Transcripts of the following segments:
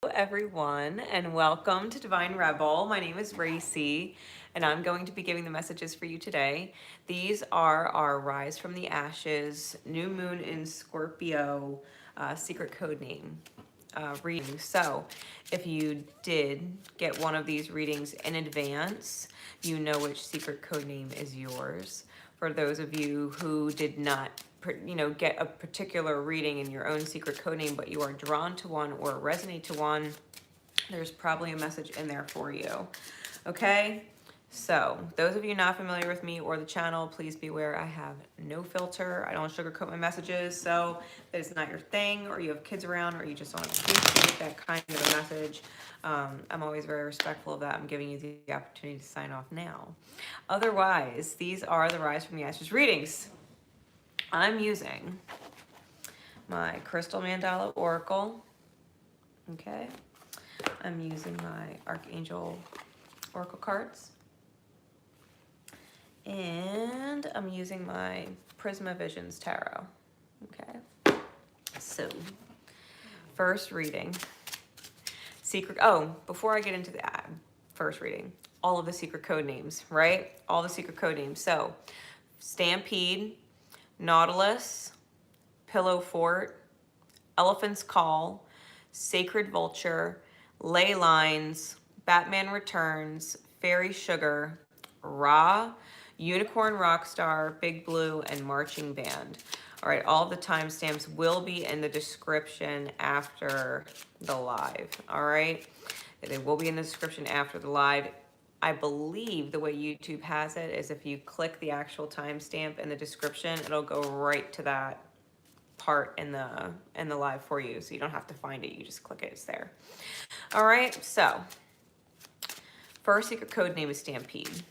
Hello everyone and welcome to Divine Rebel. My name is Racy and I'm going to be giving the messages for you today. These are our Rise from the Ashes, New Moon in Scorpio, secret code name reading. So if you did get one of these readings in advance, you know which secret code name is yours. For those of you who did not get a particular reading in your own secret code name, but you are drawn to one or resonate to one, there's probably a message in there for you. Okay, so those of you not familiar with me or the channel, please be aware I have no filter. I don't sugarcoat my messages. So if it's not your thing, or you have kids around, or you just don't appreciate that kind of a message, I'm always very respectful of that. I'm giving you the opportunity to sign off now. Otherwise, these are the Rise from the Ashes readings. I'm using my Crystal Mandala Oracle. Okay. I'm using my Archangel Oracle cards. And I'm using my Prisma Visions Tarot. Okay. So, first reading. Before I get into the first reading, all of the secret code names, right? All the secret code names. So, Stampede, Nautilus, Pillow Fort, Elephant's Call, Sacred Vulture, Ley Lines, Batman Returns, Fairy Sugar, Ra, Unicorn Rockstar, Big Blue, and Marching Band. All right, all the timestamps will be in the description after the live. All right, they will be in the description after the live. I believe the way YouTube has it is if you click the actual timestamp in the description, it'll go right to that part in the live for you. So you don't have to find it. You just click it. It's there. All right. So first secret code name is Stampede.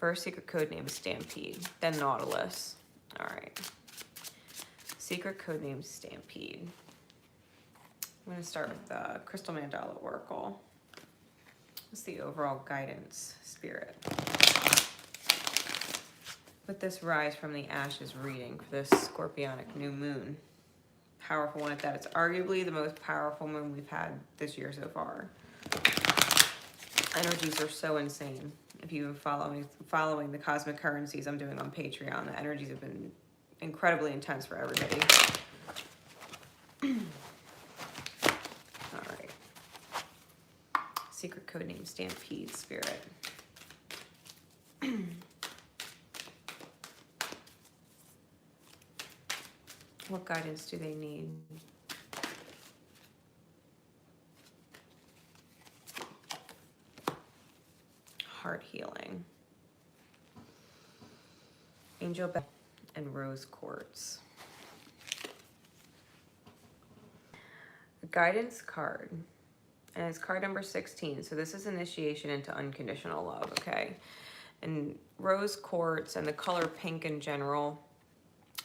First secret code name is Stampede. Then Nautilus. All right. Secret code name is Stampede. I'm going to start with the Crystal Mandala Oracle. What's the overall guidance, Spirit? With this Rise from the Ashes reading for this Scorpionic new moon. Powerful one at that. It's arguably the most powerful moon we've had this year so far. Energies are so insane. If you've been following the cosmic currencies I'm doing on Patreon, the energies have been incredibly intense for everybody. Secret code name Stampede, Spirit. What guidance do they need? Heart healing. Angel Bell and Rose Quartz. A guidance card. And it's card number 16. So this is initiation into unconditional love, okay? And rose quartz and the color pink in general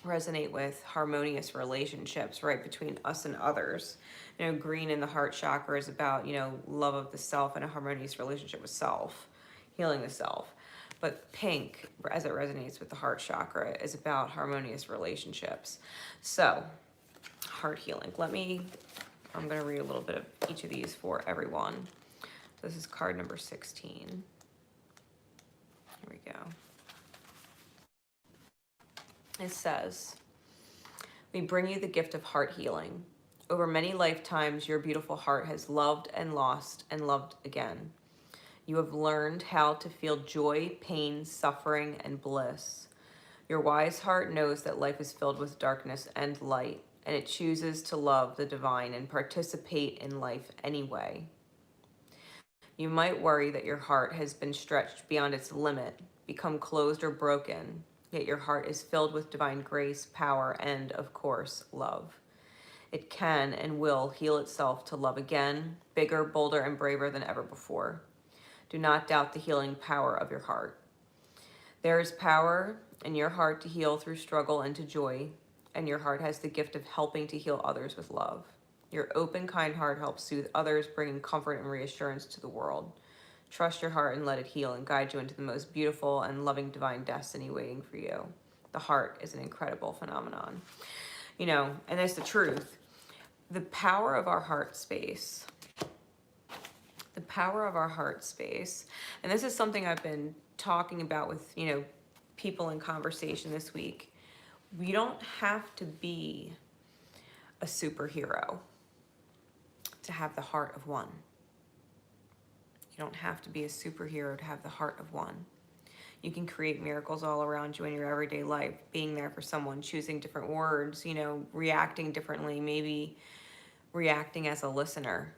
resonate with harmonious relationships, right, between us and others. You know, green in the heart chakra is about, love of the self and a harmonious relationship with self, healing the self. But pink, as it resonates with the heart chakra, is about harmonious relationships. So, heart healing. I'm going to read a little bit of each of these for everyone. So this is card number 16. Here we go. It says, we bring you the gift of heart healing. Over many lifetimes, your beautiful heart has loved and lost and loved again. You have learned how to feel joy, pain, suffering, and bliss. Your wise heart knows that life is filled with darkness and light, and it chooses to love the divine and participate in life anyway. You might worry that your heart has been stretched beyond its limit, become closed or broken, yet your heart is filled with divine grace, power, and, of course, love. It can and will heal itself to love again, bigger, bolder, and braver than ever before. Do not doubt the healing power of your heart. There is power in your heart to heal through struggle into joy, and your heart has the gift of helping to heal others with love. Your open, kind heart helps soothe others, bringing comfort and reassurance to the world. Trust your heart and let it heal and guide you into the most beautiful and loving divine destiny waiting for you. The heart is an incredible phenomenon. And that's the truth. the power of our heart space. The power of our heart space. And this is something I've been talking about with, you know, people in conversation this week. We don't have to be a superhero to have the heart of one. You don't have to be a superhero to have the heart of one. You can create miracles all around you in your everyday life, being there for someone, choosing different words, you know, reacting differently, maybe reacting as a listener,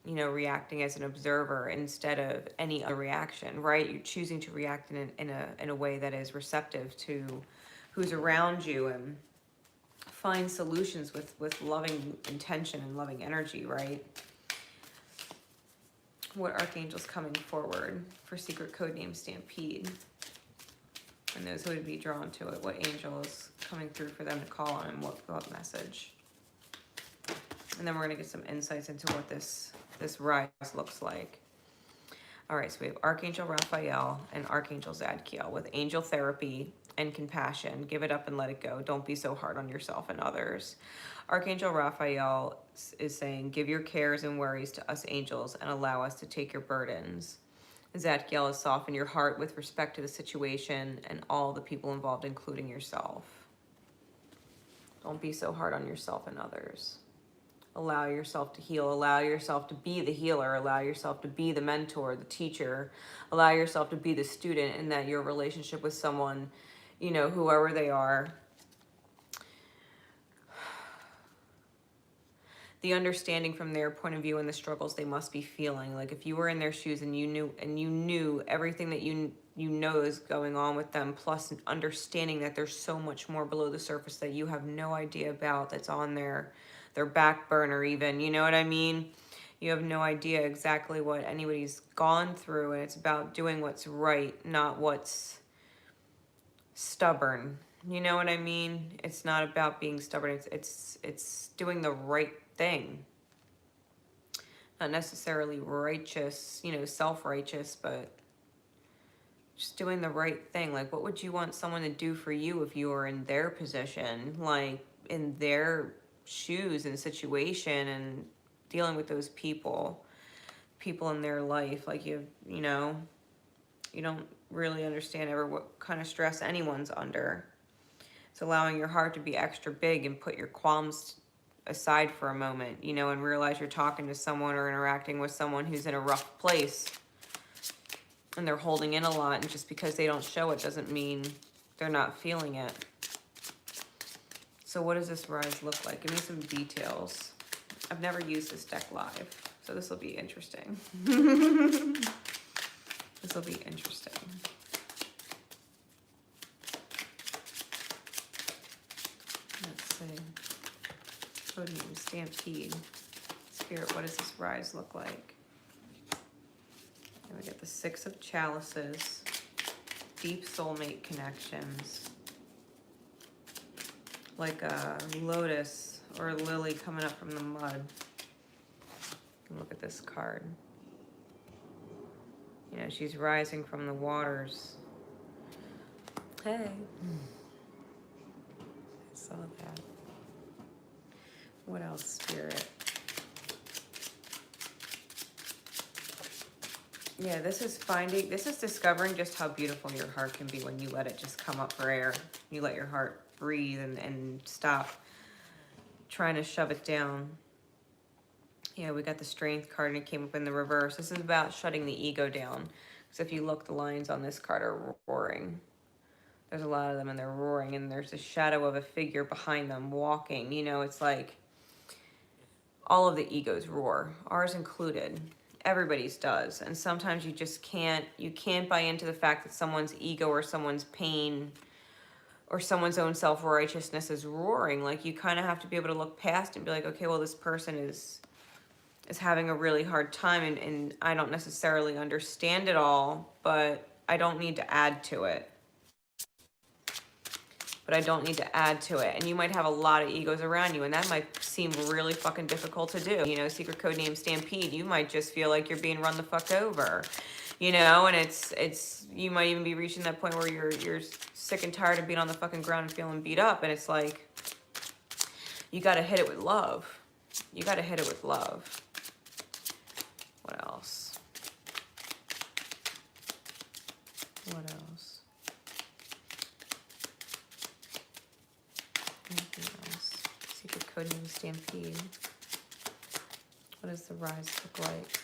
you know, reacting as an observer instead of any other reaction, right? You're choosing to react in a way that is receptive to who's around you, and find solutions with loving intention and loving energy, right? What archangel's coming forward for secret code name Stampede? And those who would be drawn to it, what angel is coming through for them to call on, and what message? And then we're going to get some insights into what this rise looks like. All right, so we have Archangel Raphael and Archangel Zadkiel with angel therapy and compassion. Give it up and let it go. Don't be so hard on yourself and others. Archangel Raphael is saying, give your cares and worries to us angels and allow us to take your burdens. Zadkiel is soften your heart with respect to the situation and all the people involved, including yourself. Don't be so hard on yourself and others. Allow yourself to heal. Allow yourself to be the healer. Allow yourself to be the mentor, the teacher. Allow yourself to be the student, and that your relationship with someone, you know, whoever they are, the understanding from their point of view and the struggles they must be feeling. Like if you were in their shoes and you knew everything that you know is going on with them, plus understanding that there's so much more below the surface that you have no idea about, that's on their back burner even, you know what I mean? You have no idea exactly what anybody's gone through, and it's about doing what's right, not what's stubborn. You know what I mean? It's not about being stubborn. It's doing the right thing. Not necessarily righteous, you know, self-righteous, but just doing the right thing. Like, what would you want someone to do for you if you were in their position, like in their shoes and situation, and dealing with those people in their life? Like you know, you don't really understand ever what kind of stress anyone's under. It's allowing your heart to be extra big and put your qualms aside for a moment, you know, and realize you're talking to someone or interacting with someone who's in a rough place and they're holding in a lot, and just because they don't show it doesn't mean they're not feeling it. So what does this rise look like? Give me some details. I've never used this deck live, so this will be interesting. This will be interesting. Let's see. Code name Stampede. Spirit, what does this rise look like? And we get the Six of Chalices. Deep soulmate connections. Like a lotus or a lily coming up from the mud. Look at this card. You know, she's rising from the waters. Hey. I saw that. What else, Spirit? Yeah, this is discovering just how beautiful your heart can be when you let it just come up for air. You let your heart breathe and stop trying to shove it down. Yeah, we got the Strength card and it came up in the reverse. This is about shutting the ego down. Because if you look, the lines on this card are roaring. There's a lot of them and they're roaring, and there's a shadow of a figure behind them walking. You know, it's like all of the egos roar, ours included. Everybody's does. And sometimes you just can't buy into the fact that someone's ego or someone's pain or someone's own self-righteousness is roaring. Like, you kind of have to be able to look past and be like, okay, well, this person is having a really hard time, and I don't necessarily understand it all, but I don't need to add to it. And you might have a lot of egos around you, and that might seem really fucking difficult to do. You know, secret code name Stampede, you might just feel like you're being run the fuck over, you know, and it's you might even be reaching that point where you're sick and tired of being on the fucking ground and feeling beat up, and it's like, you got to hit it with love. You got to hit it with love. What else? What else? Anything else? Secret code name Stampede. What does the rise look like?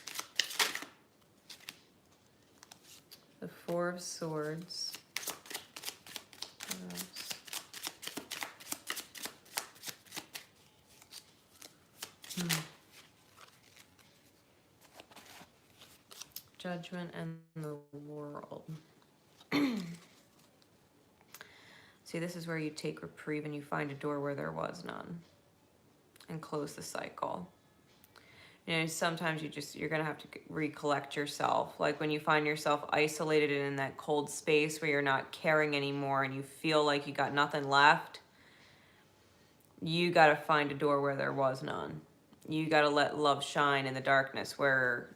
The Four of Swords. What else? Judgment and the World. See, this is where you take reprieve and you find a door where there was none. And close the cycle. You know, sometimes you're gonna have to recollect yourself. Like when you find yourself isolated and in that cold space where you're not caring anymore and you feel like you got nothing left, you gotta find a door where there was none. You gotta let love shine in the darkness where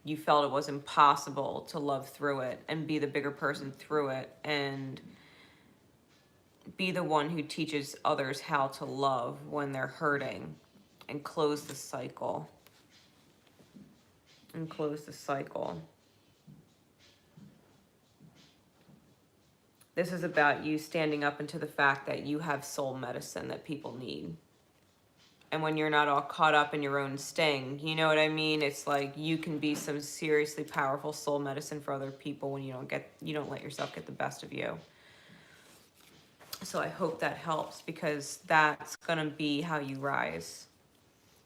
you felt it was impossible to love through it, and be the bigger person through it, and be the one who teaches others how to love when they're hurting, and close the cycle. And close the cycle. This is about you standing up into the fact that you have soul medicine that people need. And when you're not all caught up in your own sting, you know what I mean? It's like you can be some seriously powerful soul medicine for other people when you don't let yourself get the best of you. So I hope that helps, because that's gonna be how you rise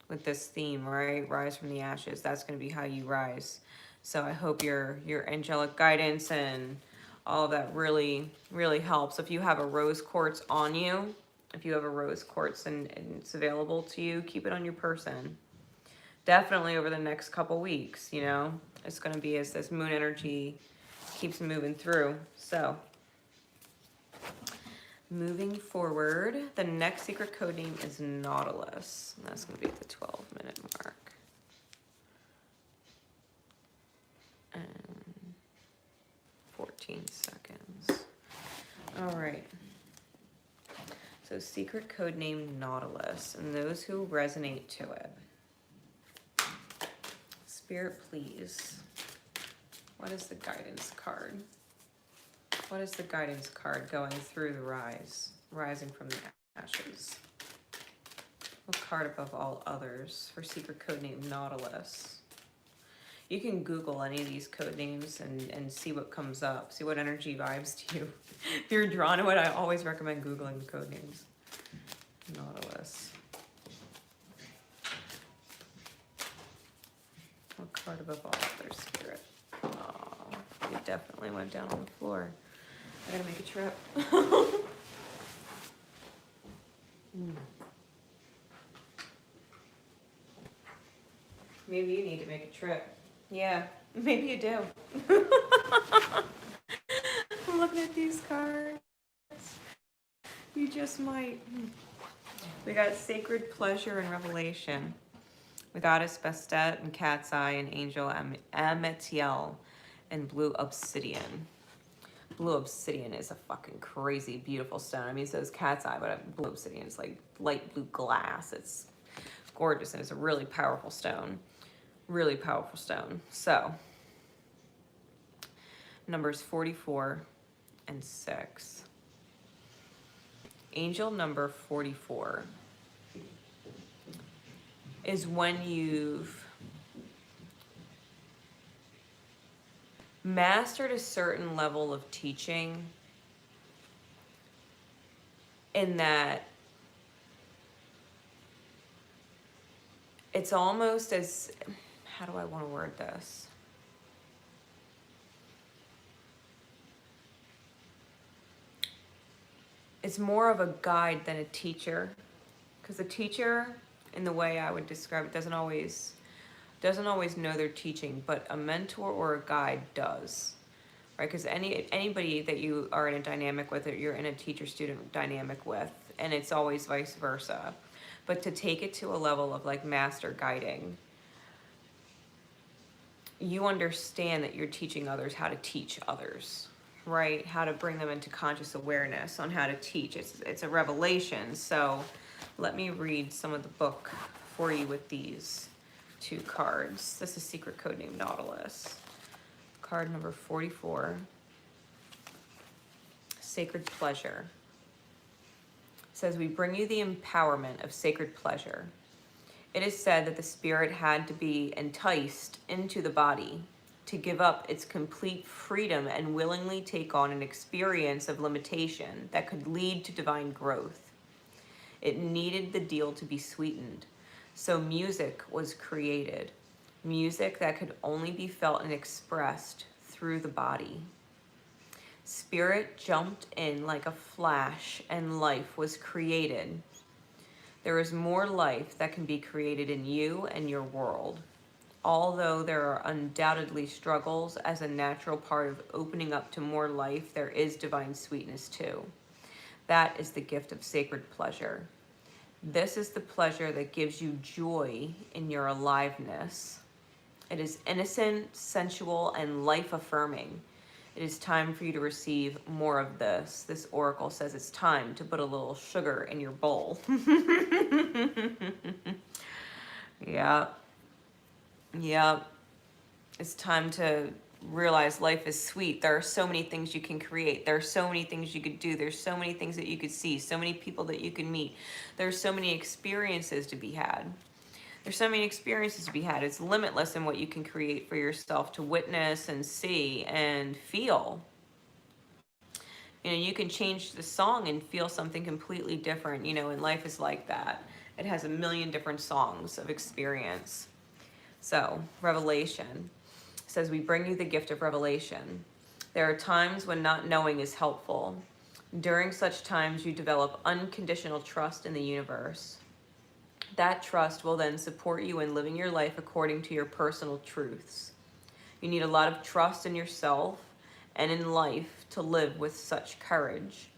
with this theme, right? Rise from the ashes. That's gonna be how you rise. So I hope your angelic guidance and all of that really, really helps. If you have a rose quartz on you, if you have a rose quartz and it's available to you, keep it on your person. Definitely over the next couple weeks, you know, it's going to be as this moon energy keeps moving through. So moving forward, the next secret code name is Nautilus. And that's going to be at the 12-minute mark. And 14 seconds. All right. So secret code name Nautilus, and those who resonate to it. Spirit, please. What is the guidance card? What is the guidance card going through the rise, rising from the ashes? What card above all others for secret code name Nautilus? You can Google any of these code names and see what comes up. See what energy vibes to you. If you're drawn to it, I always recommend Googling the code names. Nautilus. What card above all others, Spirit? Oh, it definitely went down on the floor. I gotta make a trip. Maybe you need to make a trip. Yeah, maybe you do. I'm looking at these cards. You just might. We got Sacred Pleasure and Revelation. We got Bastet and Cat's Eye and Angel 𝐴𝐵𝐿 and Blue Obsidian. Blue Obsidian is a fucking crazy, beautiful stone. I mean, so is Cat's Eye, but Blue Obsidian is like light blue glass. It's gorgeous, and it's a really powerful stone. Really powerful stone. So, numbers 44 and 6. Angel number 44 is when you've mastered a certain level of teaching, in that it's almost as, how do I want to word this? It's more of a guide than a teacher, because a teacher, in the way I would describe it, doesn't always know they're teaching, but a mentor or a guide does, right? Because anybody that you are in a dynamic with, or you're in a teacher-student dynamic with, and it's always vice versa. But to take it to a level of like master guiding, you understand that you're teaching others how to teach others, right? How to bring them into conscious awareness on how to teach. It's a revelation. So let me read some of the book for you with these two cards. This is secret code name Nautilus. Card number 44, Sacred Pleasure. It says, we bring you the empowerment of sacred pleasure. It is said that the spirit had to be enticed into the body to give up its complete freedom and willingly take on an experience of limitation that could lead to divine growth. It needed the deal to be sweetened. So music was created. Music that could only be felt and expressed through the body. Spirit jumped in like a flash and life was created. There is more life that can be created in you and your world. Although there are undoubtedly struggles as a natural part of opening up to more life, there is divine sweetness too. That is the gift of sacred pleasure. This is the pleasure that gives you joy in your aliveness. It is innocent, sensual, and life-affirming. It is time for you to receive more of this. This oracle says it's time to put a little sugar in your bowl. Yeah. Yep. It's time to realize life is sweet. There are so many things you can create. There are so many things you could do. There's so many things that you could see. So many people that you can meet. There's so many experiences to be had. There's so many experiences to be had. It's limitless in what you can create for yourself to witness and see and feel. You know, you can change the song and feel something completely different, you know, and life is like that. It has a million different songs of experience. So, revelation says, we bring you the gift of revelation. There are times when not knowing is helpful. During such times, you develop unconditional trust in the universe. That trust will then support you in living your life according to your personal truths. You need a lot of trust in yourself and in life to live with such courage.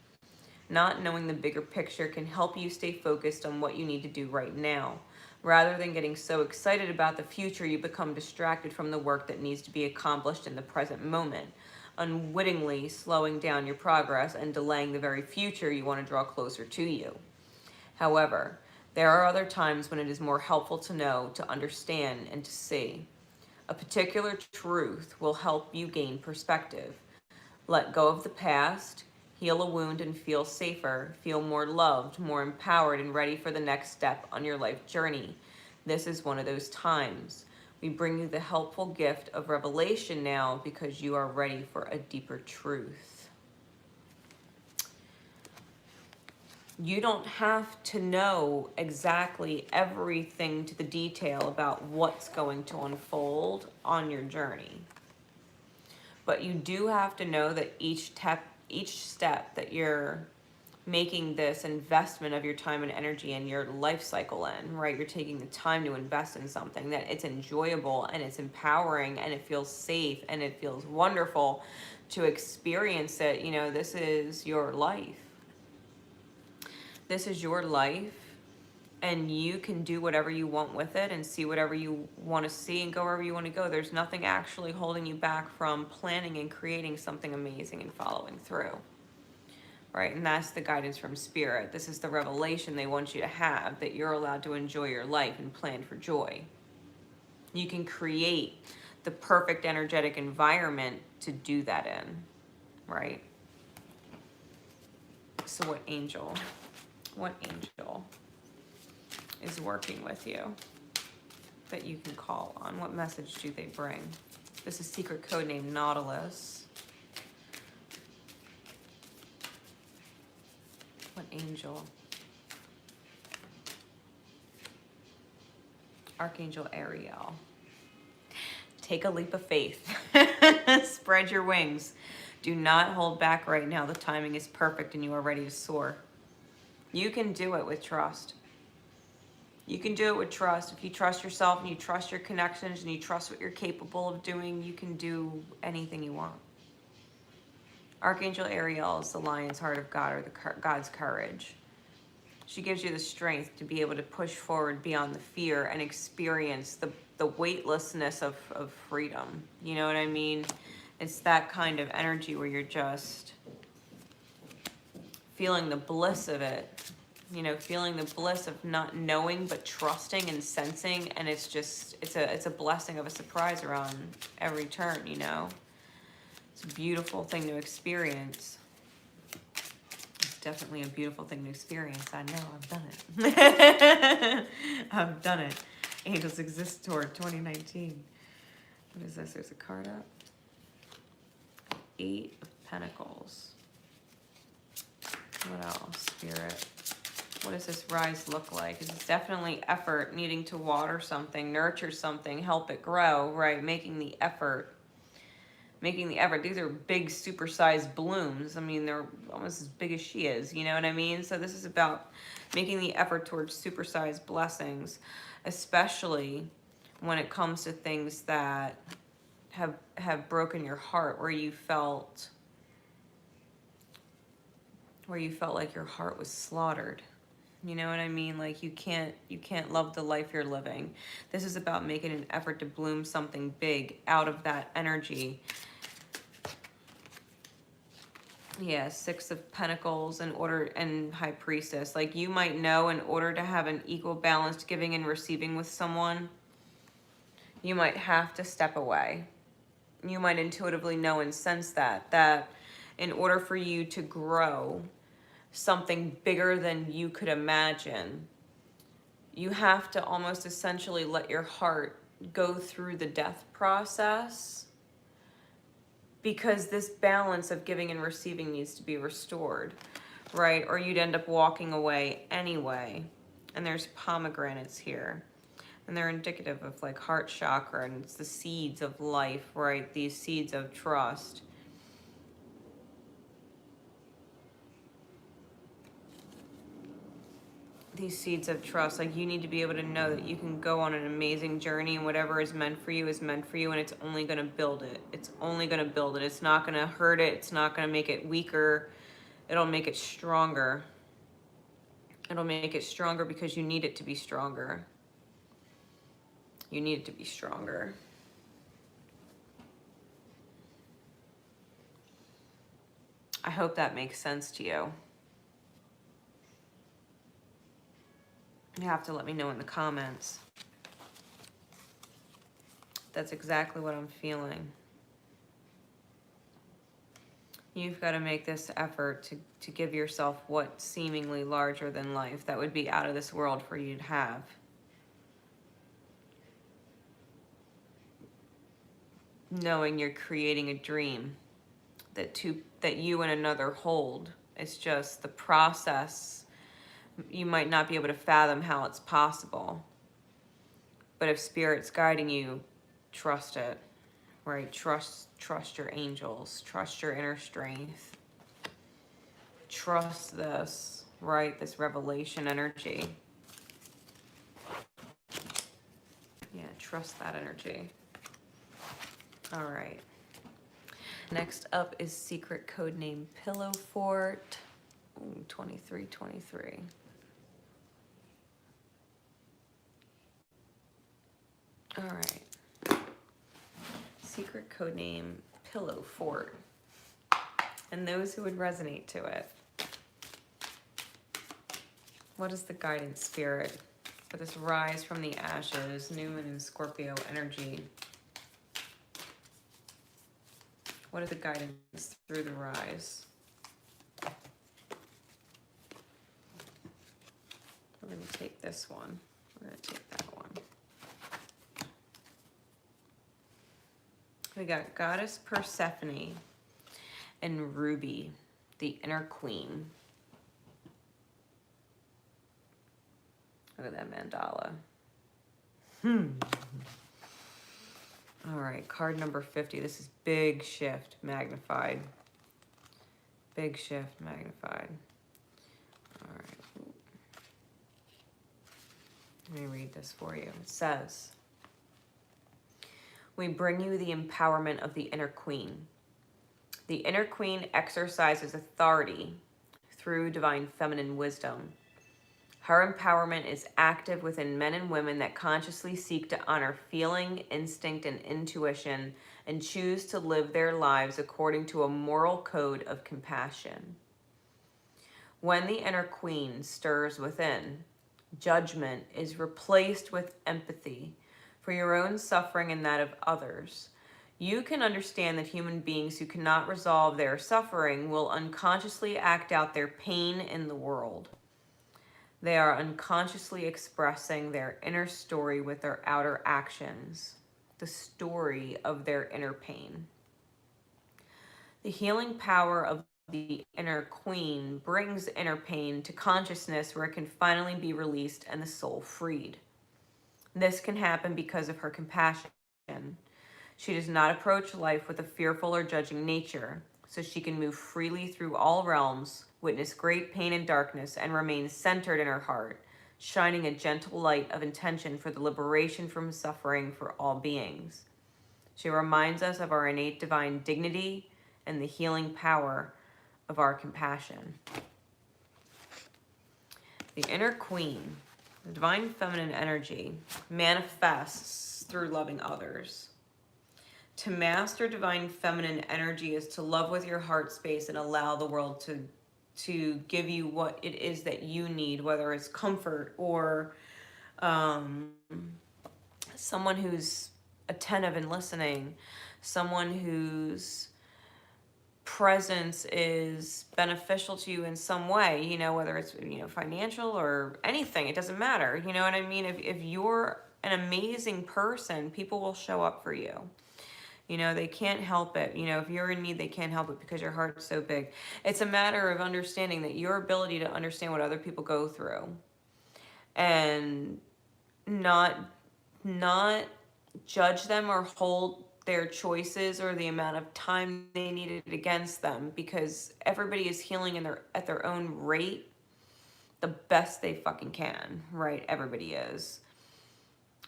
Not knowing the bigger picture can help you stay focused on what you need to do right now. Rather than getting so excited about the future, you become distracted from the work that needs to be accomplished in the present moment, unwittingly slowing down your progress and delaying the very future you want to draw closer to you. However, there are other times when it is more helpful to know, to understand, and to see. A particular truth will help you gain perspective. Let go of the past, heal a wound and feel safer, feel more loved, more empowered, and ready for the next step on your life journey. This is one of those times. We bring you the helpful gift of revelation now because you are ready for a deeper truth. You don't have to know exactly everything to the detail about what's going to unfold on your journey. But you do have to know that each step that you're making this investment of your time and energy and your life cycle in, right? You're taking the time to invest in something, that it's enjoyable and it's empowering and it feels safe and it feels wonderful to experience it. You know, this is your life. This is your life, and you can do whatever you want with it and see whatever you want to see and go wherever you want to go. There's nothing actually holding you back from planning and creating something amazing and following through. Right? And that's the guidance from Spirit. This is the revelation they want you to have, that you're allowed to enjoy your life and plan for joy. You can create the perfect energetic environment to do that in. Right? So what angel is working with you that you can call on? What message do they bring? This is secret code name Nautilus. What angel? Archangel Ariel. Take a leap of faith. Spread your wings. Do not hold back right now. The timing is perfect and you are ready to soar. You can do it with trust. You can do it with trust. If you trust yourself and you trust your connections and you trust what you're capable of doing, you can do anything you want. Archangel Ariel is the lion's heart of God, or God's courage. She gives you the strength to be able to push forward beyond the fear and experience the weightlessness of freedom. You know what I mean? It's that kind of energy where you're just feeling the bliss of it you know, feeling the bliss of not knowing but trusting and sensing, and it's just, it's a blessing of a surprise around every turn, you know. It's a beautiful thing to experience. It's definitely a beautiful thing to experience. I know, I've done it. I've done it. Angels Exist Tour 2019. What is this? There's a card up. 8 of Pentacles. What else, Spirit? What does this rise look like? It's definitely effort, needing to water something, nurture something, help it grow, right? Making the effort. Making the effort. These are big, supersized blooms. I mean, they're almost as big as she is, you know what I mean? So this is about making the effort towards supersized blessings, especially when it comes to things that have broken your heart, where you felt like your heart was slaughtered. You know what I mean? Like you can't love the life you're living. This is about making an effort to bloom something big out of that energy. Yeah, 6 of Pentacles and High Priestess. Like you might know, in order to have an equal balanced giving and receiving with someone, you might have to step away. You might intuitively know and sense that in order for you to grow something bigger than you could imagine, you have to almost essentially let your heart go through the death process, because this balance of giving and receiving needs to be restored, right? Or you'd end up walking away anyway. And there's pomegranates here, and they're indicative of like heart chakra, and it's the seeds of life, right? These seeds of trust. These seeds of trust, like you need to be able to know that you can go on an amazing journey, and whatever is meant for you is meant for you, and it's only going to build it. It's only going to build it. It's not going to hurt it. It's not going to make it weaker. It'll make it stronger. It'll make it stronger because you need it to be stronger. You need it to be stronger. I hope that makes sense to you. You have to let me know in the comments. That's exactly what I'm feeling. You've got to make this effort to give yourself what's seemingly larger than life. That would be out of this world for you to have. Knowing you're creating a dream that you and another hold. It's just the process. You might not be able to fathom how it's possible. But if Spirit's guiding you, trust it, right? Trust your angels. Trust your inner strength. Trust this, right? This revelation energy. Yeah, trust that energy. All right. Next up is secret code name Pillow Fort. Ooh, 2323. All right. Secret code name Pillow Fort. And those who would resonate to it. What is the guidance, Spirit, for this rise from the ashes, new moon in Scorpio energy? What is the guidance through the rise? We're going to take this one. We're going to take that one. We got Goddess Persephone and Ruby, the inner queen. Look at that mandala. All right, card number 50. This is big shift magnified. Big shift magnified. All right. Let me read this for you. It says, we bring you the empowerment of the inner queen. The inner queen exercises authority through divine feminine wisdom. Her empowerment is active within men and women that consciously seek to honor feeling, instinct, and intuition, and choose to live their lives according to a moral code of compassion. When the inner queen stirs within, judgment is replaced with empathy for your own suffering and that of others. You can understand that human beings who cannot resolve their suffering will unconsciously act out their pain in the world. They are unconsciously expressing their inner story with their outer actions, the story of their inner pain. The healing power of the inner queen brings inner pain to consciousness where it can finally be released and the soul freed. This can happen because of her compassion. She does not approach life with a fearful or judging nature, so she can move freely through all realms, witness great pain and darkness, and remain centered in her heart, shining a gentle light of intention for the liberation from suffering for all beings. She reminds us of our innate divine dignity and the healing power of our compassion. The inner queen, the divine feminine energy, manifests through loving others. To master divine feminine energy is to love with your heart space and allow the world to give you what it is that you need, whether it's comfort or someone who's attentive and listening, someone whose presence is beneficial to you in some way, you know, whether it's, you know, financial or anything, it doesn't matter. You know what I mean? If you're an amazing person, people will show up for you. You know, they can't help it. You know, if you're in need, they can't help it because your heart's so big. It's a matter of understanding that your ability to understand what other people go through and not judge them or hold their choices or the amount of time they needed against them, because everybody is healing at their own rate the best they fucking can, right? Everybody is.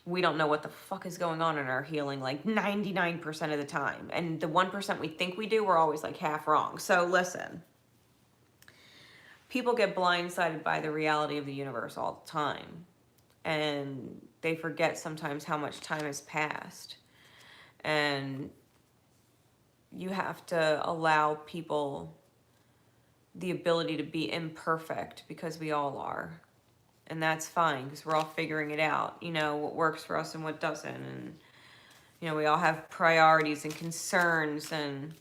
We don't know what the fuck is going on in our healing like 99% of the time. And the 1% we think we do, we're always like half wrong. So listen, people get blindsided by the reality of the universe all the time. And they forget sometimes how much time has passed. And you have to allow people the ability to be imperfect, because we all are. And that's fine, because we're all figuring it out, you know, what works for us and what doesn't. And, you know, we all have priorities and concerns, and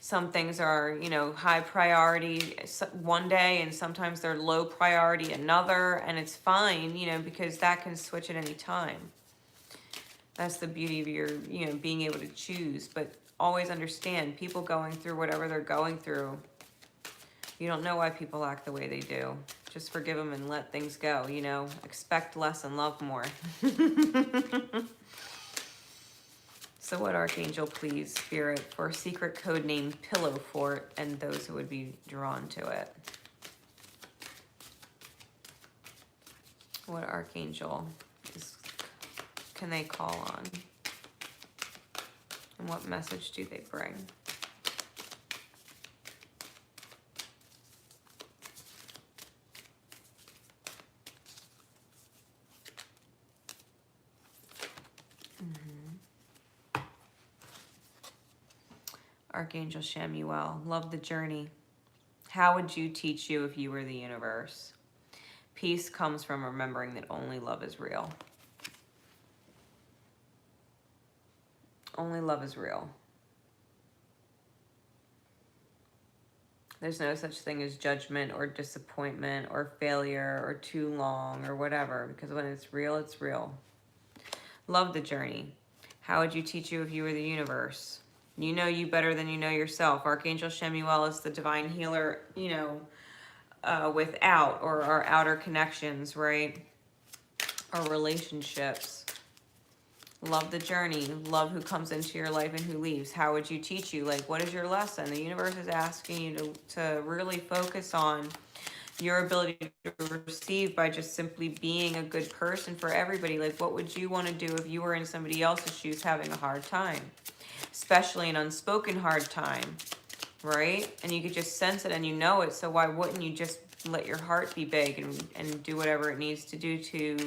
some things are, you know, high priority one day, and sometimes they're low priority another, and it's fine, you know, because that can switch at any time. That's the beauty of your, you know, being able to choose. But always understand, people going through whatever they're going through, you don't know why people act the way they do. Just forgive them and let things go, you know. Expect less and love more. So what archangel, please, Spirit, for a secret code name Pillow Fort and those who would be drawn to it? What archangel can they call on? And what message do they bring? Archangel 𝐚𝐫𝐿, love the journey. How would you teach you if you were the universe? Peace comes from remembering that only love is real. Only love is real. There's no such thing as judgment or disappointment or failure or too long or whatever, because when it's real, it's real. Love the journey. How would you teach you if you were the universe? You know you better than you know yourself. Archangel 𝐚𝐫𝐿 is the divine healer, you know, without, or our outer connections, right? Our relationships. Love the journey. Love who comes into your life and who leaves. How would you teach you? Like, what is your lesson? The universe is asking you to really focus on your ability to receive by just simply being a good person for everybody. Like, what would you want to do if you were in somebody else's shoes having a hard time? Especially an unspoken hard time, right? And you could just sense it and you know it, so why wouldn't you just let your heart be big and do whatever it needs to do to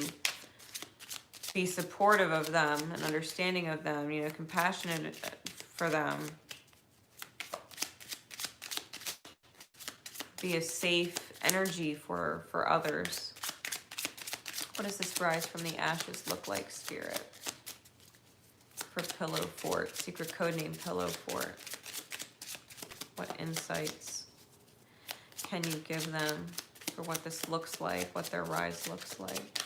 be supportive of them and understanding of them, you know, compassionate for them. Be a safe energy for others. What does this rise from the ashes look like, Spirit? For Pillow Fort, secret code name Pillow Fort. What insights can you give them for what this looks like, what their rise looks like?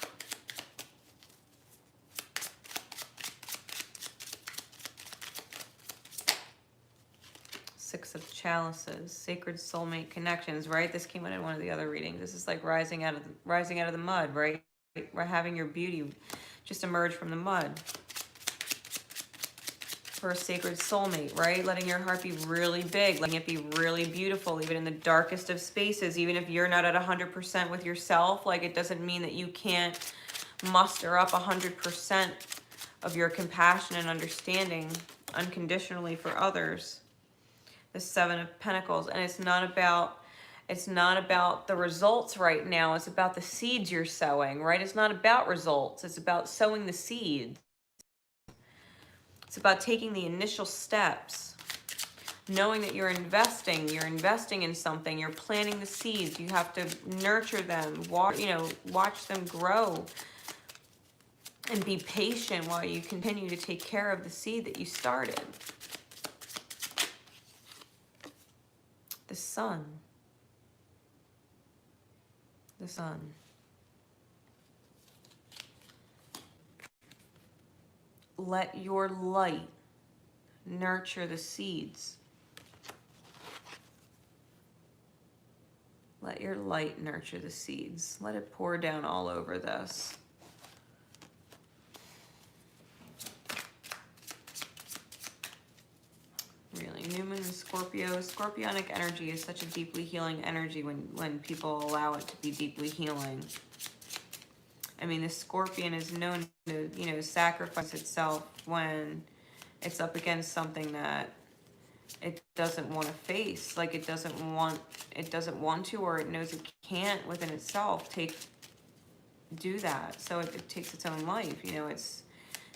Six of Chalices, sacred soulmate connections, right? This came out in one of the other readings. This is like rising out of the mud, right? Having your beauty just emerge from the mud. For a sacred soulmate, right? Letting your heart be really big, letting it be really beautiful, even in the darkest of spaces. Even if you're not at 100% with yourself, like, it doesn't mean that you can't muster up 100% of your compassion and understanding unconditionally for others. The Seven of Pentacles, and it's not about the results right now. It's about the seeds you're sowing, right? It's not about results. It's about sowing the seeds. It's about taking the initial steps, knowing that you're investing in something, you're planting the seeds. You have to nurture them, watch them grow, and be patient while you continue to take care of the seed that you started. The sun. The sun. Let your light nurture the seeds. Let your light nurture the seeds. Let it pour down all over this. Really, new moon in Scorpio. Scorpionic energy is such a deeply healing energy when people allow it to be deeply healing. I mean, the scorpion is known to, sacrifice itself when it's up against something that it doesn't want to face. Like, it doesn't want to, or it knows it can't within itself do that. So it takes its own life. It's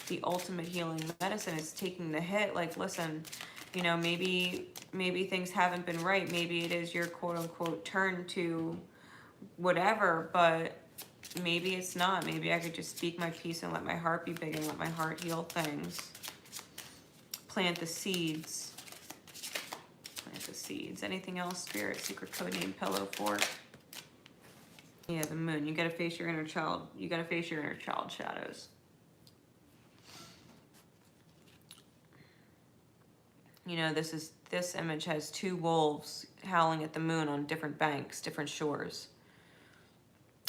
the ultimate healing medicine. It's taking the hit. Like, listen, maybe things haven't been right. Maybe it is your quote unquote turn to whatever, but maybe it's not. Maybe I could just speak my piece and let my heart be big and let my heart heal things. Plant the seeds. Plant the seeds. Anything else, Spirit? Secret code name Pillow Fort. Yeah, the moon. You gotta face your inner child. You gotta face your inner child shadows. This image has two wolves howling at the moon on different banks, different shores.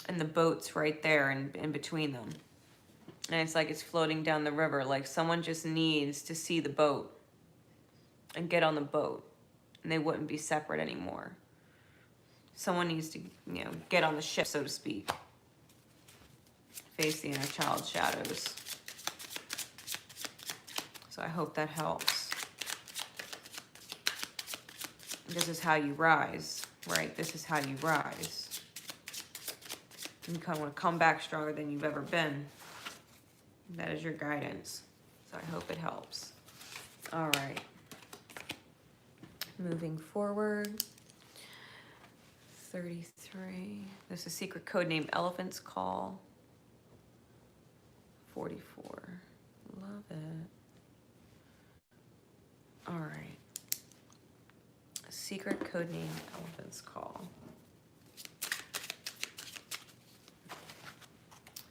And the boat's right there in between them. And it's like it's floating down the river. Like, someone just needs to see the boat and get on the boat, and they wouldn't be separate anymore. Someone needs to, get on the ship, so to speak. Face the inner child shadows. So I hope that helps. This is how you rise, right? This is how you rise. You kind of want to come back stronger than you've ever been. That is your guidance. So I hope it helps. All right. Moving forward. 33. This is secret code name Elephant's Call. 44. Love it. All right. Secret code name Elephant's Call.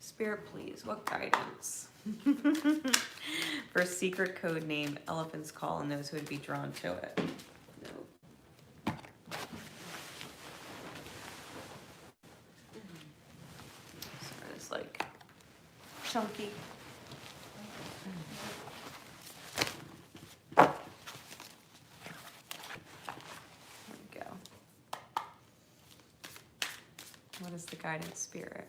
Spirit, please, what guidance? For secret code name Elephant's Call and those who would be drawn to it. No. Sorry, it's like chunky. There we go. What is the guidance, Spirit?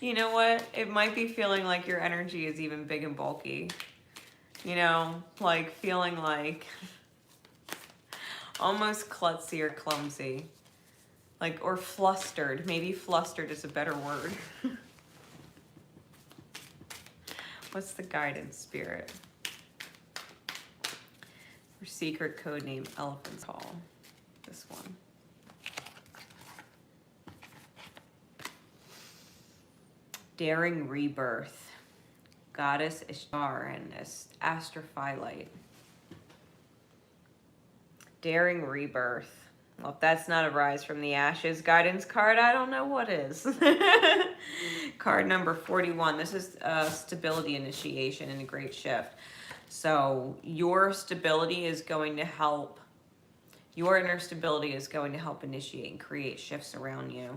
You know what? It might be feeling like your energy is even big and bulky. Like feeling like almost klutzy or clumsy. Like, or flustered. Maybe flustered is a better word. What's the guidance, Spirit? Your secret code name, Elephant's Call. This one. Daring Rebirth. Goddess Ishtar and 𝐴𝐴𝐴𝐴𝐴𝐴𝐴𝐴𝐴𝐴𝐴𝐴𝐴. Daring Rebirth. Well, if that's not a Rise from the Ashes guidance card, I don't know what is. Card number 41. This is stability initiation and a great shift. So your stability is going to help, your inner stability is going to help initiate and create shifts around you.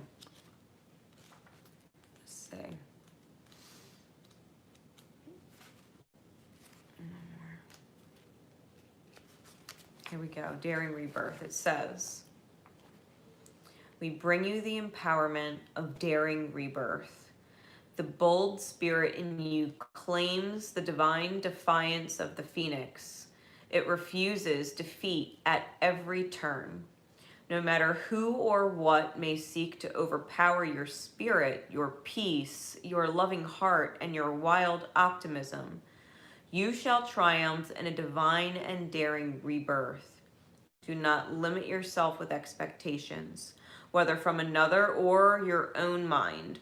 Let's see. Here we go. Daring Rebirth. It says, we bring you the empowerment of daring rebirth. The bold spirit in you claims the divine defiance of the phoenix. It refuses defeat at every turn. No matter who or what may seek to overpower your spirit, your peace, your loving heart, and your wild optimism, you shall triumph in a divine and daring rebirth. Do not limit yourself with expectations, whether from another or your own mind.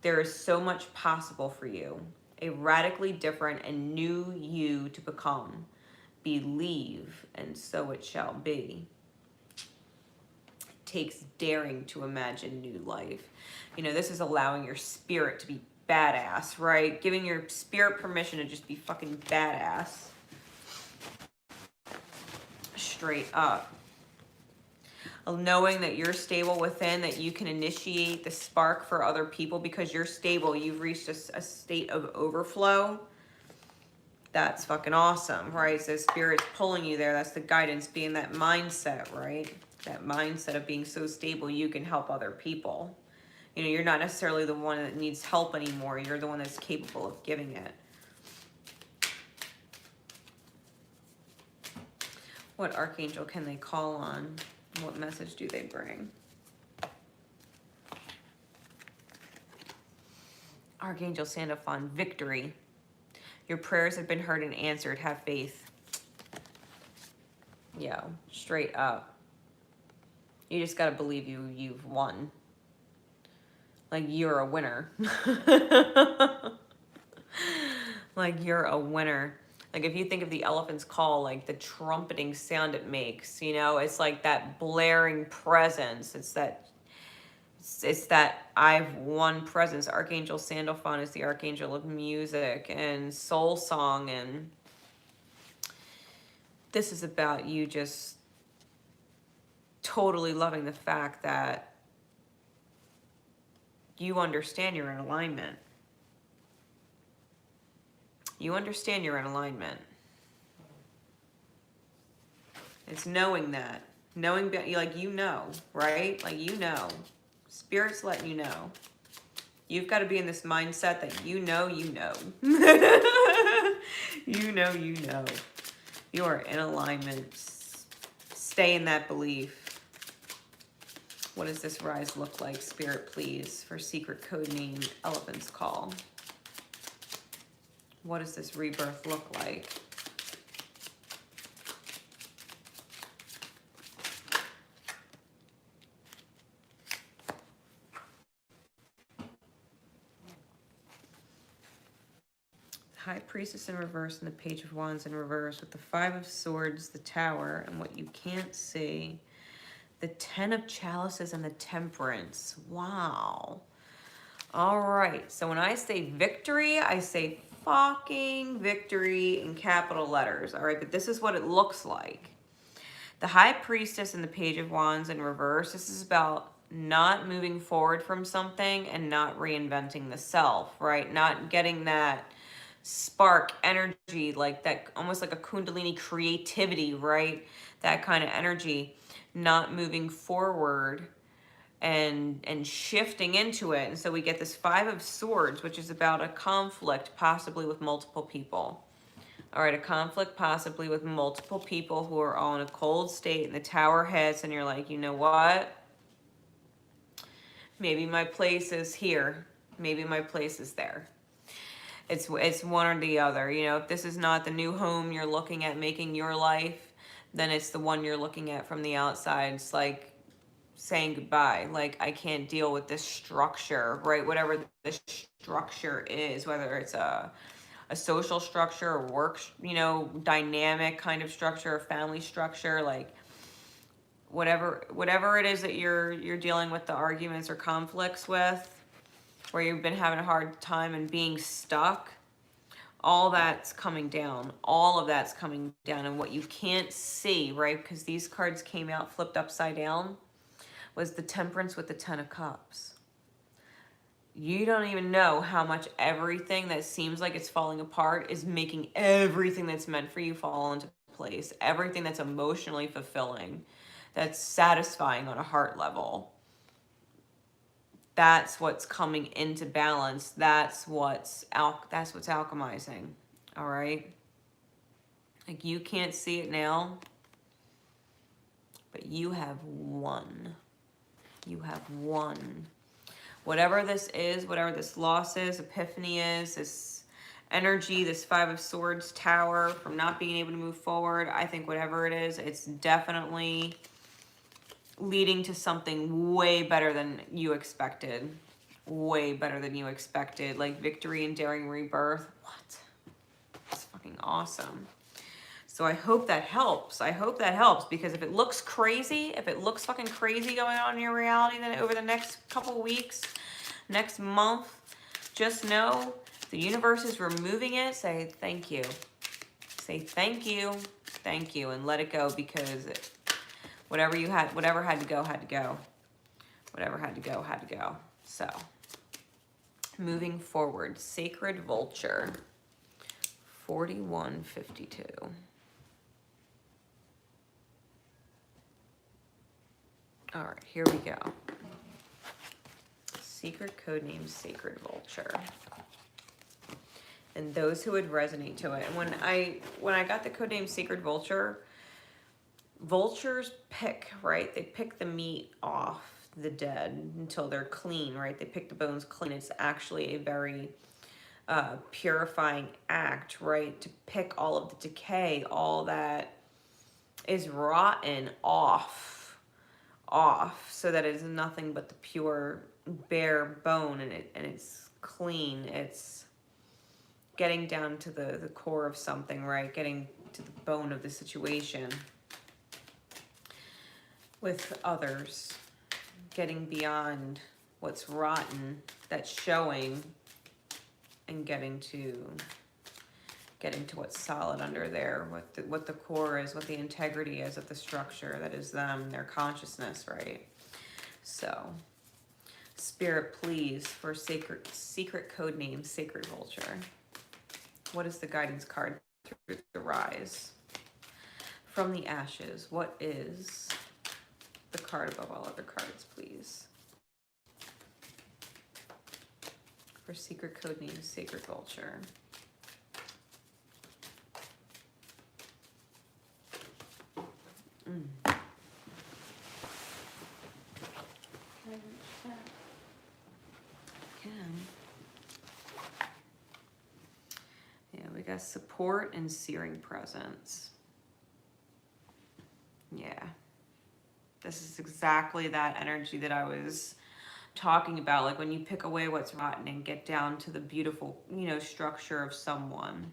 There is so much possible for you, a radically different and new you to become. Believe, and so it shall be. It takes daring to imagine new life. You know, this is allowing your spirit to be badass, right? Giving your spirit permission to just be fucking badass. Straight up. Knowing that you're stable within, that you can initiate the spark for other people because you're stable. You've reached a state of overflow. That's fucking awesome, right? So Spirit's pulling you there. That's the guidance, being that mindset, right? That mindset of being so stable you can help other people. You know, you're not necessarily the one that needs help anymore. You're the one that's capable of giving it. What archangel can they call on? What message do they bring? Archangel Sandalphon, victory. Your prayers have been heard and answered. Have faith. Yo, straight up. You just gotta believe you've won. Like you're a winner. Like you're a winner. Like if you think of the elephant's call, like the trumpeting sound it makes, you know, it's like that blaring presence. It's that I've won presence. Archangel Sandalphon is the archangel of music and soul song. And this is about you just totally loving the fact that you understand you're in alignment. You understand you're in alignment. It's knowing that. Knowing, like, you know, right? Like, you know. Spirit's letting you know. You've got to be in this mindset that you know you know. You know you know. You are in alignment. Stay in that belief. What does this rise look like, Spirit, please, for secret code name Elephant's Call? What does this rebirth look like? High Priestess in reverse and the Page of Wands in reverse with the Five of Swords, the Tower, and what you can't see, the Ten of Chalices and the Temperance. Wow. All right. So when I say victory, I say fucking victory in capital letters. All right. But this is what it looks like. The High Priestess and the Page of Wands in reverse. This is about not moving forward from something and not reinventing the self, right? Not getting that spark energy, like that, almost like a Kundalini creativity, right? That kind of energy, not moving forward and shifting into it. And so we get this Five of Swords, which is about a conflict, possibly with multiple people. All right, a conflict possibly with multiple people who are all in a cold state, and the Tower hits, and you're like, you know what? Maybe my place is here. Maybe my place is there. It's one or the other. You know, if this is not the new home you're looking at making your life, then it's the one you're looking at from the outside. It's like saying goodbye. Like, I can't deal with this structure, right? Whatever the structure is, whether it's a social structure, or work, you know, dynamic kind of structure, or family structure, like whatever it is that you're dealing with the arguments or conflicts with, where you've been having a hard time and being stuck, all that's coming down. All of that's coming down. And what you can't see, right, because these cards came out flipped upside down, was the Temperance with the Ten of Cups. You don't even know how much everything that seems like it's falling apart is making everything that's meant for you fall into place. Everything that's emotionally fulfilling, that's satisfying on a heart level. That's what's coming into balance. That's what's alchemizing. All right? Like, you can't see it now, but you have won. You have won. Whatever this is, whatever this loss is, epiphany is, this energy, this Five of Swords tower from not being able to move forward, I think whatever it is, it's definitely leading to something way better than you expected. Way better than you expected. Like victory and daring rebirth. What? It's fucking awesome. So I hope that helps. I hope that helps, because if it looks crazy, if it looks fucking crazy going on in your reality, then over the next couple weeks, next month, just know the universe is removing it. Say thank you. Say thank you, and let it go, because whatever had to go, had to go. Whatever had to go, had to go. So, moving forward, Sacred Vulture, 4152. All right, here we go. Secret code name, Sacred Vulture. And those who would resonate to it. And when I got the code name Sacred Vulture, vultures pick, right? They pick the meat off the dead until they're clean, right? They pick the bones clean. It's actually a very purifying act, right? To pick all of the decay, all that is rotten off, so that it is nothing but the pure bare bone, and it's clean. It's getting down to the core of something, right? Getting to the bone of the situation with others, getting beyond what's rotten that's showing, and getting to what's solid under there, what the core is, what the integrity is of the structure that is them, their consciousness, right? So, Spirit, please, for secret code name, Sacred Vulture. What is the guidance card through the rise? From the ashes, what is the card above all other cards, please? For secret code name, Sacred Vulture. Yeah, we got support and searing presence. Yeah. This is exactly that energy that I was talking about. Like when you pick away what's rotten and get down to the beautiful, you know, structure of someone.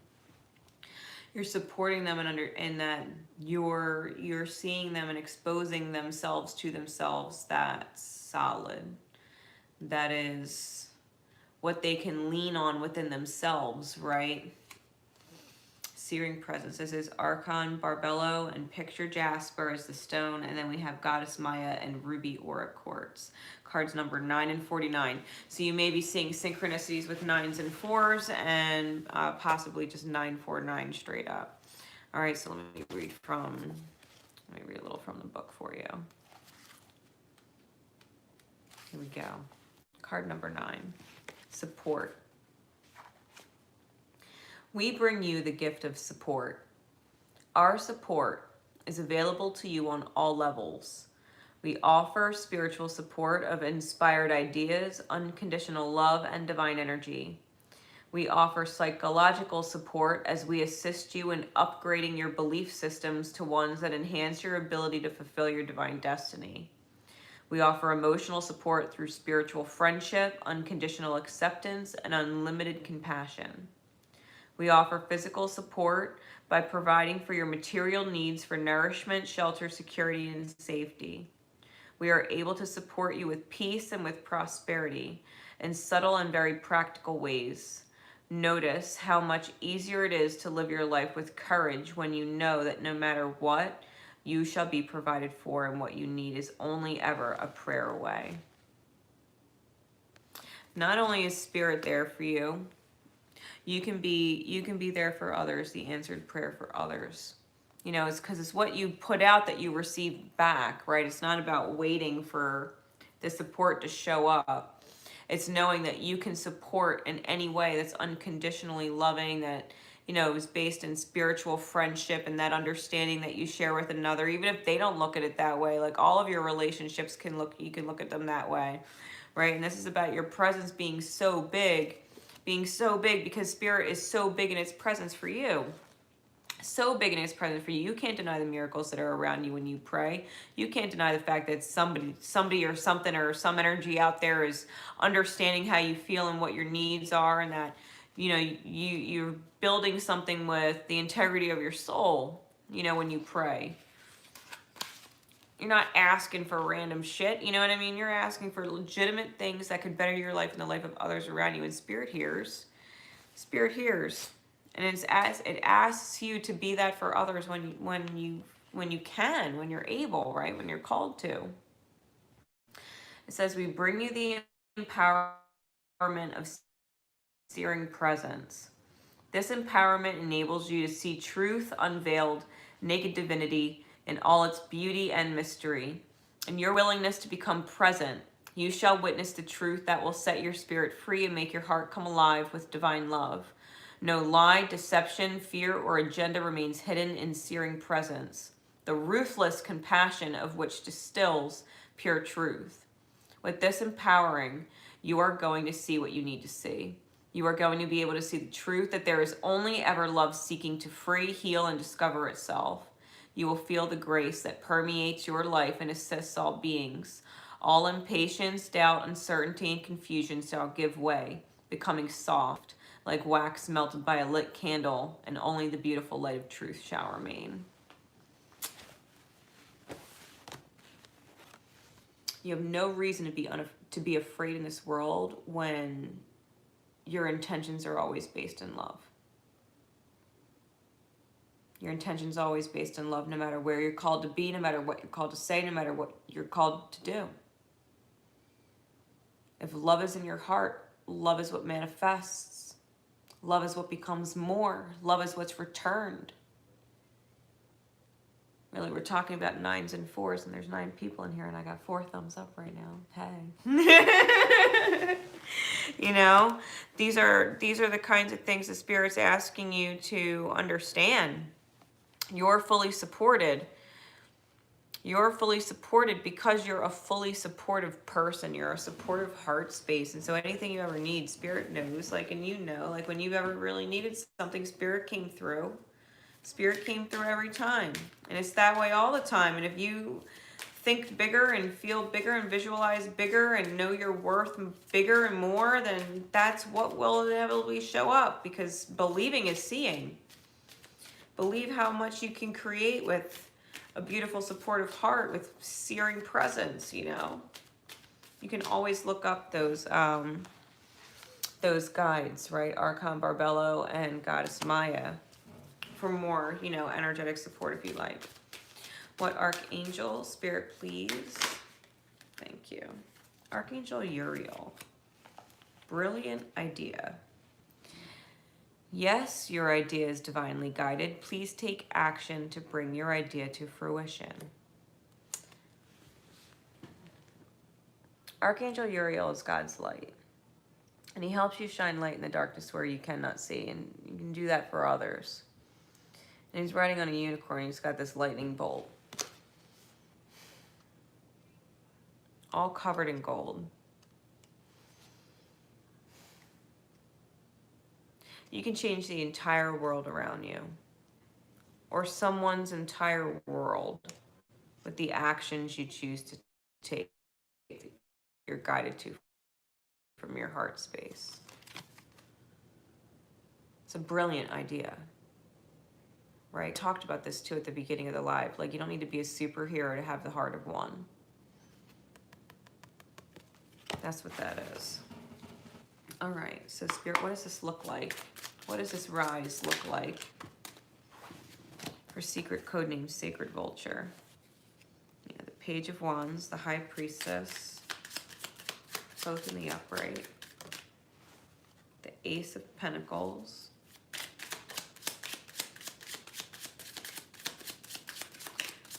You're supporting them and that you're seeing them and exposing themselves to themselves. That's solid. That is what they can lean on within themselves, right? Searing presence. This is Archon Barbello and Picture Jasper as the stone, and then we have Goddess Maya and Ruby Aura Quartz. Cards number 9 and 49. So you may be seeing synchronicities with 9s and 4s, and possibly just 949 straight up. All right, so let me read a little from the book for you. Here we go. Card number 9, support. We bring you the gift of support. Our support is available to you on all levels. We offer spiritual support of inspired ideas, unconditional love, and divine energy. We offer psychological support as we assist you in upgrading your belief systems to ones that enhance your ability to fulfill your divine destiny. We offer emotional support through spiritual friendship, unconditional acceptance, and unlimited compassion. We offer physical support by providing for your material needs for nourishment, shelter, security, and safety. We are able to support you with peace and with prosperity in subtle and very practical ways. Notice how much easier it is to live your life with courage when you know that no matter what, you shall be provided for, and what you need is only ever a prayer away. Not only is Spirit there for you, you can be there for others, the answered prayer for others. You know, it's because it's what you put out that you receive back, right? It's not about waiting for the support to show up. It's knowing that you can support in any way that's unconditionally loving, that, you know, is based in spiritual friendship and that understanding that you share with another, even if they don't look at it that way. Like, all of your relationships you can look at them that way, right? And this is about your presence being so big because Spirit is so big in its presence for you. So big in its presence for you. You can't deny the miracles that are around you when you pray. You can't deny the fact that somebody or something or some energy out there is understanding how you feel and what your needs are, and that, you know, you're building something with the integrity of your soul, you know, when you pray. You're not asking for random shit, you know what I mean? You're asking for legitimate things that could better your life and the life of others around you. And Spirit hears. Spirit hears. And it asks you to be that for others when you can, when you're able, right? When you're called to. It says, we bring you the empowerment of searing presence. This empowerment enables you to see truth unveiled, naked divinity in all its beauty and mystery. In your willingness to become present, you shall witness the truth that will set your spirit free and make your heart come alive with divine love. No lie, deception, fear, or agenda remains hidden in searing presence, the ruthless compassion of which distills pure truth. With this empowering, you are going to see what you need to see. You are going to be able to see the truth that there is only ever love seeking to free, heal, and discover itself. You will feel the grace that permeates your life and assists all beings. All impatience, doubt, uncertainty, and confusion shall give way, becoming soft, like wax melted by a lit candle, and only the beautiful light of truth shall remain. You have no reason to be afraid in this world when your intentions are always based in love. Your intention's always based in love, no matter where you're called to be, no matter what you're called to say, no matter what you're called to do. If love is in your heart, love is what manifests. Love is what becomes more. Love is what's returned. Really, we're talking about 9s and 4s, and there's 9 people in here, and I got 4 thumbs up right now. Hey. You know, these are the kinds of things the Spirit's asking you to understand. You're fully supported. You're fully supported because you're a fully supportive person. You're a supportive heart space. And so anything you ever need, Spirit knows. Like, and you know, like when you've ever really needed something, Spirit came through. Spirit came through every time. And it's that way all the time. And if you think bigger and feel bigger and visualize bigger and know your worth bigger and more, then that's what will inevitably show up, because believing is seeing. Believe how much you can create with a beautiful supportive heart, with searing presence, you know. You can always look up those guides, right? 𝐼𝐞𝐫𝐿 𝗬𝐿 and Goddess Maya for more, you know, energetic support if you like. What Archangel, Spirit, please? Thank you. Archangel Uriel. Brilliant idea. Yes, your idea is divinely guided. Please take action to bring your idea to fruition. Archangel Uriel is God's light, and he helps you shine light in the darkness where you cannot see, and you can do that for others. And he's riding on a unicorn. He's got this lightning bolt, all covered in gold. You can change the entire world around you, or someone's entire world, with the actions you choose to take. You're guided to from your heart space. It's a brilliant idea, right? I talked about this too at the beginning of the live. Like, you don't need to be a superhero to have the heart of one. That's what that is. All right, so Spirit, what does this look like? What does this rise look like for secret code name Sacred Vulture? Yeah, the Page of Wands, the High Priestess, both in the upright. The Ace of Pentacles.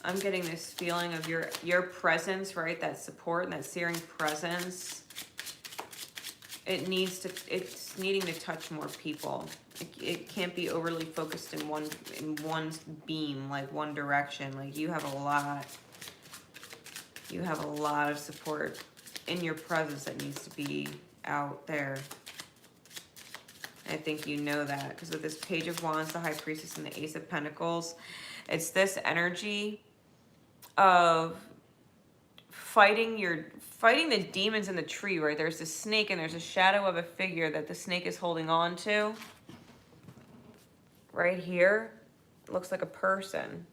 I'm getting this feeling of your presence, right? That support and that searing presence. It's needing to touch more people. It can't be overly focused in one beam, like one direction. Like, you have a lot of support in your presence that needs to be out there. I think you know that, because with this Page of Wands, the High Priestess, and the Ace of Pentacles, it's this energy of fighting the demons in the tree, right? There's this snake and there's a shadow of a figure that the snake is holding on to. Right here, it looks like a person.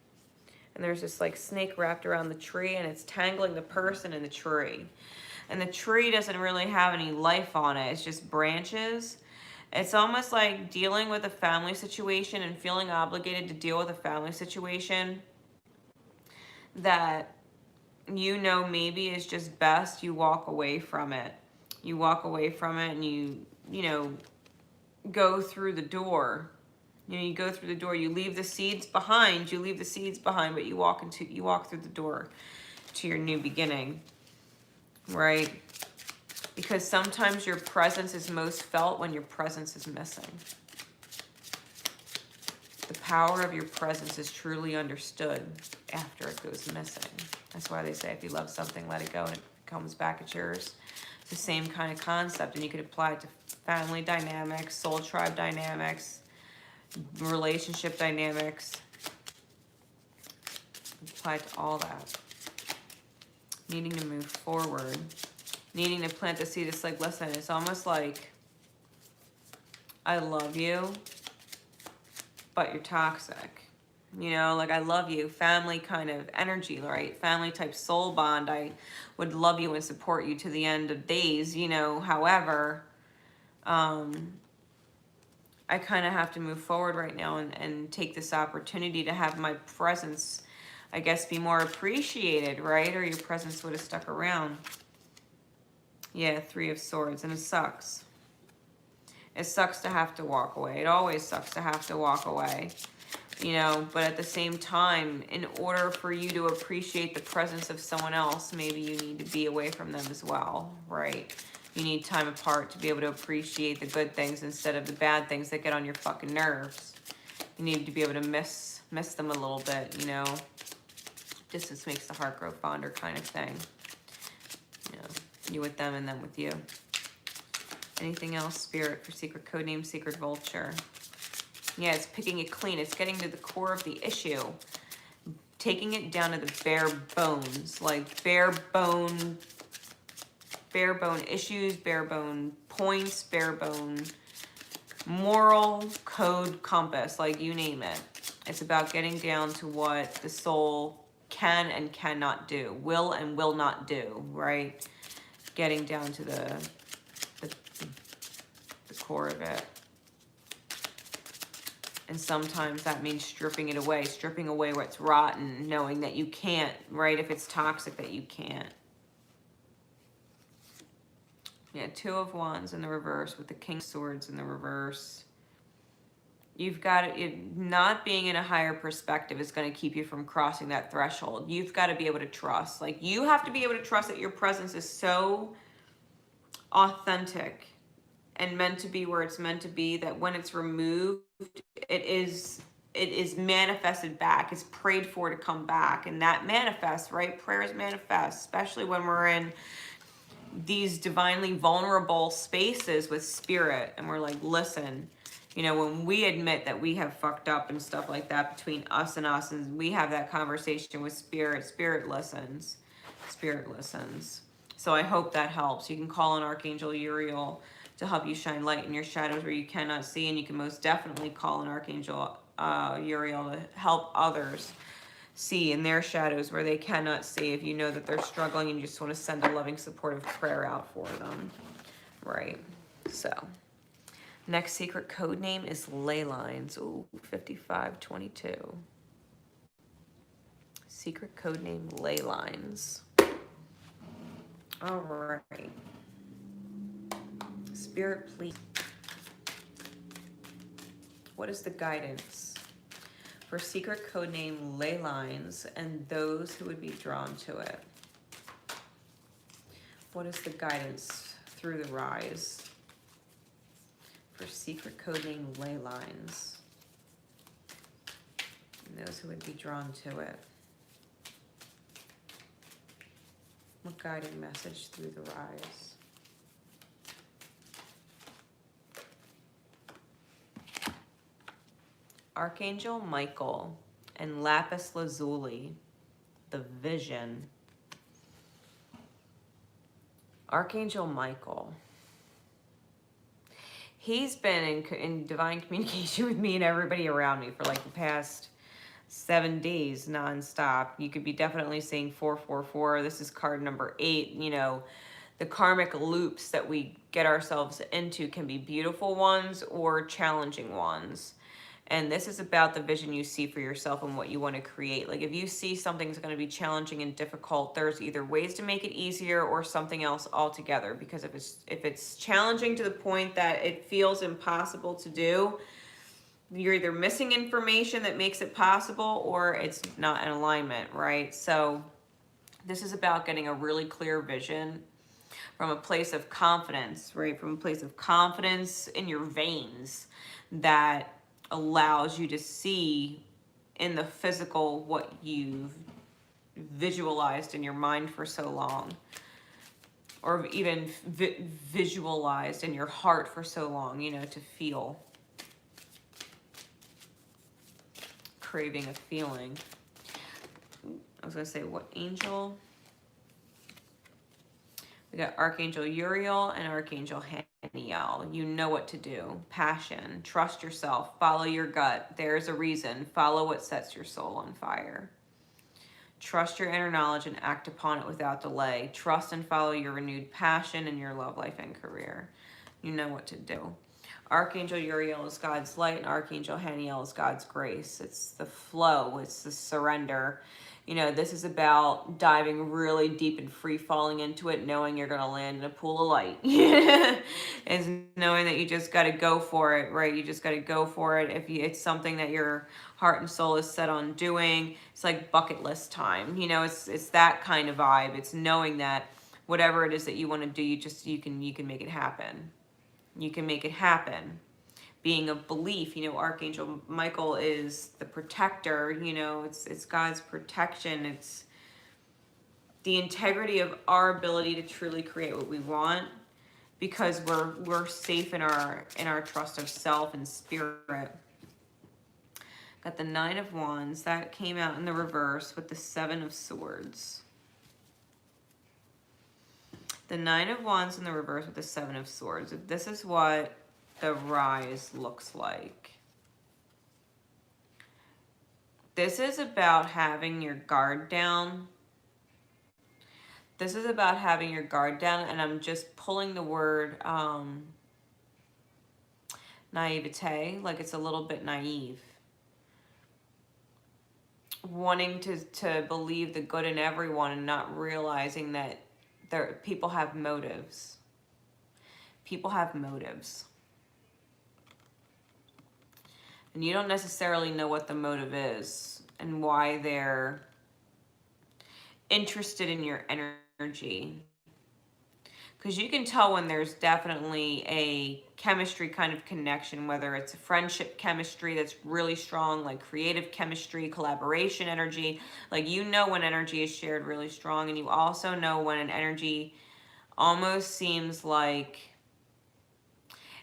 And there's this like snake wrapped around the tree, and it's tangling the person in the tree. And the tree doesn't really have any life on it. It's just branches. It's almost like dealing with a family situation and feeling obligated to deal with a family situation that you know maybe is just best you walk away from it. You walk away from it and you know, go through the door. You know, you go through the door, you leave the seeds behind, but you walk through the door to your new beginning, right? Because sometimes your presence is most felt when your presence is missing. The power of your presence is truly understood after it goes missing. That's why they say if you love something, let it go, and it comes back, it's yours. It's the same kind of concept, and you could apply it to family dynamics, soul tribe dynamics, relationship dynamics. Apply it to all that. Needing to move forward, needing to plant the seed. It's like, listen, it's almost like, I love you, but you're toxic. You know, like, I love you, family kind of energy, right? Family type soul bond. I would love you and support you to the end of days, you know. However, I kind of have to move forward right now and take this opportunity to have my presence, I guess, be more appreciated, right? Or your presence would have stuck around. Yeah, Three of Swords, and it sucks. It sucks to have to walk away. It always sucks to have to walk away. You know, but at the same time, in order for you to appreciate the presence of someone else, maybe you need to be away from them as well, right? You need time apart to be able to appreciate the good things instead of the bad things that get on your fucking nerves. You need to be able to miss them a little bit, you know. Distance makes the heart grow fonder kind of thing. You know, you with them and them with you. Anything else, Spirit, for secret codename Sacred Vulture? Yeah, it's picking it clean. It's getting to the core of the issue. Taking it down to the bare bones. Like bare bone issues, bare bone points, bare bone moral code compass, like you name it. It's about getting down to what the soul can and cannot do, will and will not do, right? Getting down to the core of it. And sometimes that means stripping it away, stripping away what's rotten, knowing that you can't, right? If it's toxic, that you can't. Yeah, Two of Wands in the reverse with the King of Swords in the reverse. You've got to, not being in a higher perspective is going to keep you from crossing that threshold. You've got to be able to trust. Like, you have to be able to trust that your presence is so authentic and meant to be where it's meant to be, that when it's removed, it is manifested back. It's prayed for to come back, and that manifests, right? Prayers manifest, especially when we're in these divinely vulnerable spaces with spirit, and we're like, listen, You know, when we admit that we have fucked up and stuff like that between us, and we have that conversation with spirit, spirit listens. Spirit listens. So I hope that helps. You can call on Archangel Uriel to help you shine light in your shadows where you cannot see, and you can most definitely call on Archangel Uriel to help others see in their shadows where they cannot see, if you know that they're struggling and you just want to send a loving, supportive prayer out for them. Right. So next secret code name is Ley Lines. Ooh, 5522. Secret code name Ley Lines. All right. Spirit, please. What is the guidance for secret code name Ley Lines and those who would be drawn to it? What is the guidance through the rise for secret code name Ley Lines and those who would be drawn to it? What guiding message through the rise? Archangel Michael and lapis lazuli, the vision. Archangel Michael. He's been in divine communication with me and everybody around me for like the past 7 days nonstop. You could be definitely seeing 444. This is card number 8. You know, the karmic loops that we get ourselves into can be beautiful ones or challenging ones. And this is about the vision you see for yourself and what you want to create. Like if you see something's going to be challenging and difficult, there's either ways to make it easier or something else altogether. Because if it's challenging to the point that it feels impossible to do, you're either missing information that makes it possible or it's not in alignment, right? So this is about getting a really clear vision from a place of confidence, right? From a place of confidence in your veins that allows you to see in the physical what you've visualized in your mind for so long, or even visualized in your heart for so long, you know, to feel. Craving a feeling. I was going to say, what angel? We got Archangel Uriel and Archangel Haniel. You know what to do. Passion. Trust yourself. Follow your gut. There's a reason. Follow what sets your soul on fire. Trust your inner knowledge and act upon it without delay. Trust and follow your renewed passion in your love life and career. You know what to do. Archangel Uriel is God's light and Archangel Haniel is God's grace. It's the flow. It's the surrender. You know, this is about diving really deep and free falling into it, knowing you're going to land in a pool of light. It's knowing that you just got to go for it, right? You just got to go for it. If it's something that your heart and soul is set on doing, it's like bucket list time. You know, it's that kind of vibe. It's knowing that whatever it is that you want to do, you can make it happen. You can make it happen. Being of belief, you know, Archangel Michael is the protector, you know, it's God's protection. It's the integrity of our ability to truly create what we want, because we're safe in our trust of self and spirit. Got the 9 of Wands. That came out in the reverse with the 7 of Swords. The 9 of Wands in the reverse with the 7 of Swords. If this is what the rise looks like. This is about having your guard down. This is about having your guard down, and I'm just pulling the word naivete, like it's a little bit naive. Wanting to believe the good in everyone and not realizing that people have motives. People have motives. And you don't necessarily know what the motive is and why they're interested in your energy. Because you can tell when there's definitely a chemistry kind of connection, whether it's a friendship chemistry that's really strong, like creative chemistry, collaboration energy. Like, you know when energy is shared really strong, and you also know when an energy almost seems like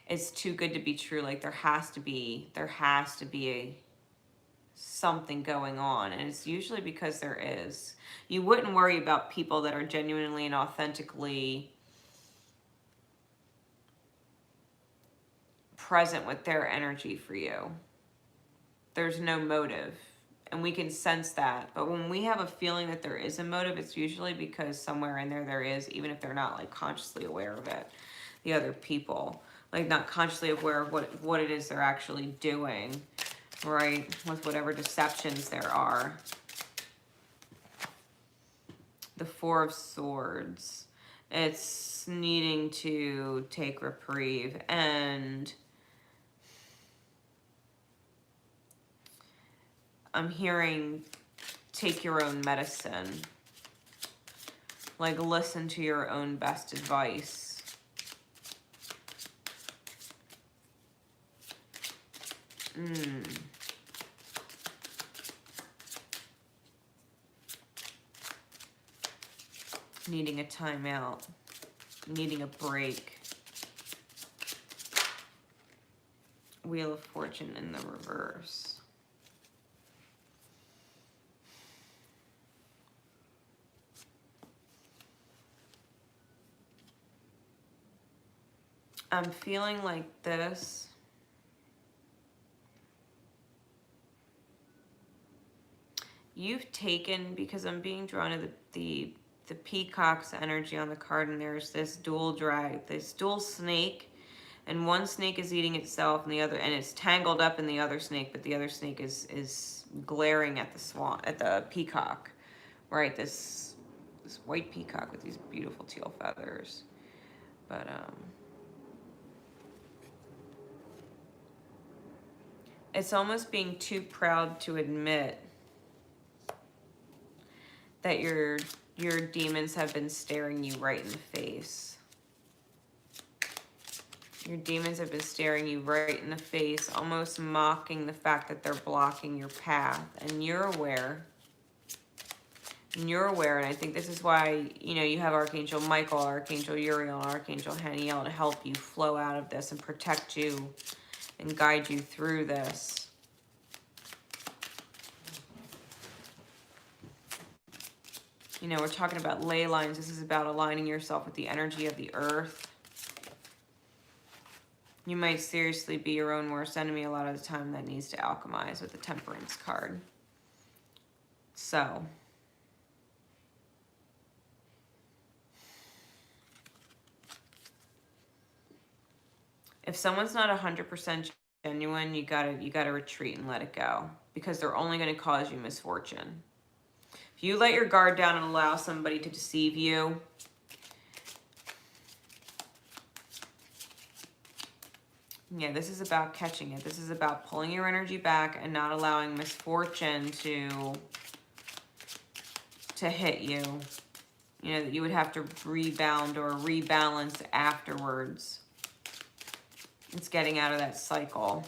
it's too good to be true. Like there has to be something going on, and it's usually because there is. You wouldn't worry about people that are genuinely and authentically present with their energy for you. There's no motive, and we can sense that. But when we have a feeling that there is a motive, it's usually because somewhere in there is, even if they're not like consciously aware of it. The other people, like not consciously aware of what it is they're actually doing, right? With whatever deceptions there are. The Four of Swords. It's needing to take reprieve, and I'm hearing take your own medicine. Like listen to your own best advice. Needing a timeout. Needing a break. Wheel of Fortune in the reverse. I'm feeling like this. You've taken, because I'm being drawn to the peacock's energy on the card, and there's this dual drag, this dual snake, and one snake is eating itself, and the other, and it's tangled up in the other snake, but the other snake is glaring at the swan, at the peacock, right? This white peacock with these beautiful teal feathers, but it's almost being too proud to admit that your demons have been staring you right in the face. Your demons have been staring you right in the face, almost mocking the fact that they're blocking your path. And you're aware. And you're aware, and I think this is why, you know, you have Archangel Michael, Archangel Uriel, Archangel Haniel to help you flow out of this and protect you and guide you through this. You know, we're talking about ley lines. This is about aligning yourself with the energy of the earth. You might seriously be your own worst enemy a lot of the time that needs to alchemize with the Temperance card. So, if someone's not 100% genuine, you gotta retreat and let it go, because they're only going to cause you misfortune. If you let your guard down and allow somebody to deceive you, yeah, this is about catching it. This is about pulling your energy back and not allowing misfortune to hit you. You know, that you would have to rebound or rebalance afterwards. It's getting out of that cycle.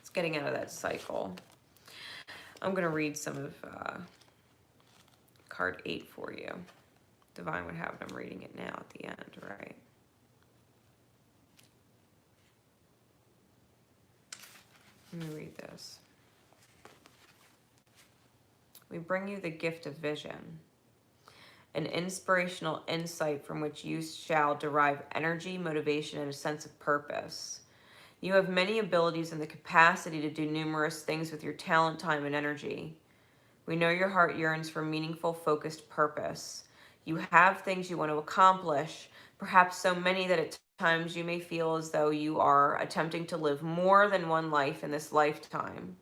It's getting out of that cycle. I'm going to read some of card 8 for you. Divine would have it. I'm reading it now at the end, right? Let me read this. We bring you the gift of vision, an inspirational insight from which you shall derive energy, motivation, and a sense of purpose. You have many abilities and the capacity to do numerous things with your talent, time, and energy. We know your heart yearns for meaningful, focused purpose. You have things you want to accomplish, perhaps so many that at times you may feel as though you are attempting to live more than one life in this lifetime.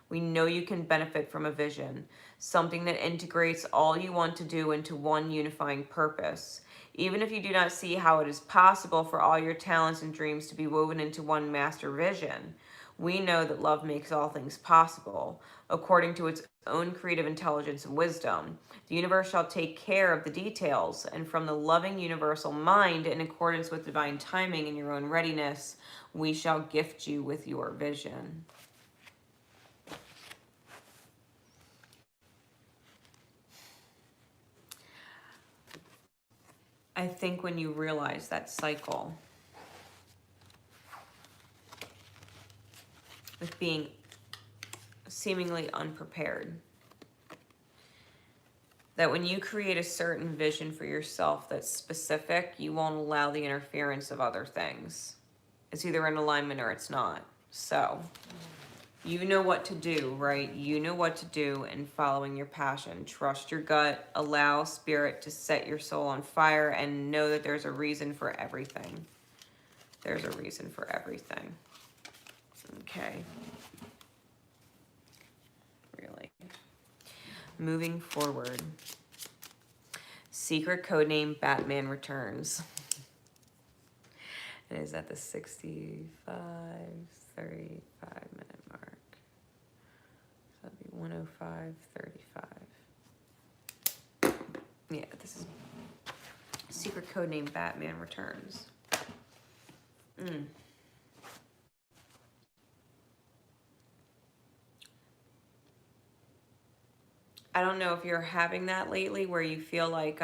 We know you can benefit from a vision, something that integrates all you want to do into one unifying purpose. Even if you do not see how it is possible for all your talents and dreams to be woven into one master vision, we know that love makes all things possible. According to its own creative intelligence and wisdom, the universe shall take care of the details, and from the loving universal mind, in accordance with divine timing and your own readiness, we shall gift you with your vision. I think when you realize that cycle, with being seemingly unprepared. That when you create a certain vision for yourself that's specific, you won't allow the interference of other things. It's either in alignment or it's not. So you know what to do, right? You know what to do in following your passion. Trust your gut, allow spirit to set your soul on fire, and know that there's a reason for everything. There's a reason for everything. Okay. Really. Moving forward. Secret code name Batman Returns. It is at the 65, 35 minute mark. So that'd be 105:35. Yeah, this is secret code name Batman Returns. I don't know if you're having that lately where you feel like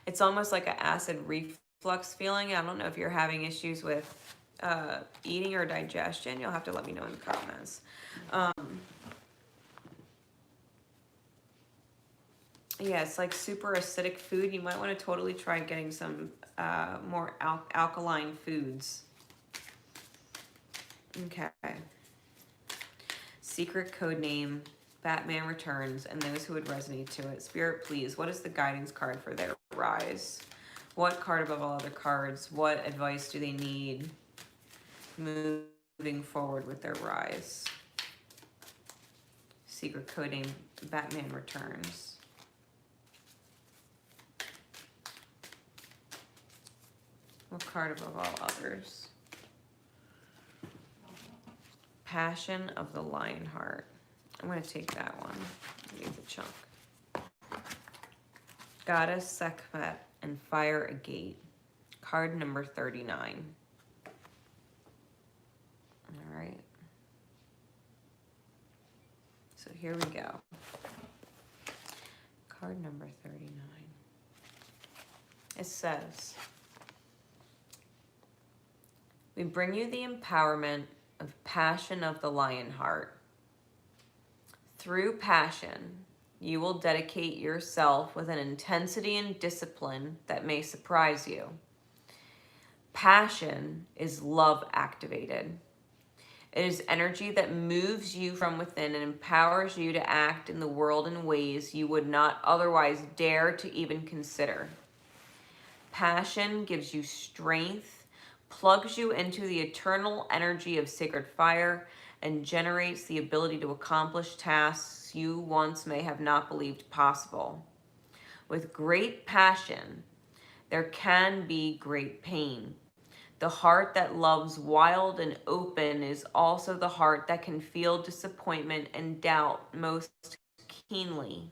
it's almost like an acid reflux feeling. I don't know if you're having issues with eating or digestion. You'll have to let me know in the comments. Yeah, it's like super acidic food. You might want to totally try getting some more alkaline foods. Okay. Secret code name Batman Returns, and those who would resonate to it. Spirit, please, what is the guidance card for their rise? What card above all other cards? What advice do they need moving forward with their rise? Secret code name Batman Returns. What card above all others? Passion of the Lionheart. I'm going to take that one. Leave the chunk. Goddess Sekhmet and Fire a Gate. Card number 39. All right. So here we go. Card number 39. It says, we bring you the empowerment of passion of the Lionheart. Through passion, you will dedicate yourself with an intensity and discipline that may surprise you. Passion is love activated. It is energy that moves you from within and empowers you to act in the world in ways you would not otherwise dare to even consider. Passion gives you strength, plugs you into the eternal energy of sacred fire, and generates the ability to accomplish tasks you once may have not believed possible. With great passion, there can be great pain. The heart that loves wild and open is also the heart that can feel disappointment and doubt most keenly.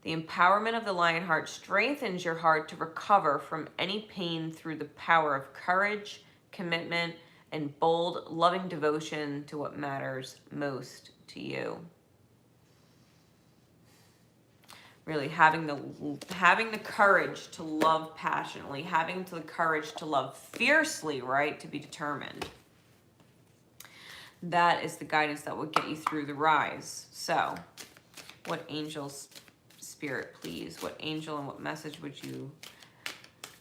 The empowerment of the Lionheart strengthens your heart to recover from any pain through the power of courage, commitment, and bold, loving devotion to what matters most to you. Really having the courage to love passionately, having the courage to love fiercely, right? To be determined. That is the guidance that will get you through the rise. So, what angels, spirit, please, what angel and what message would you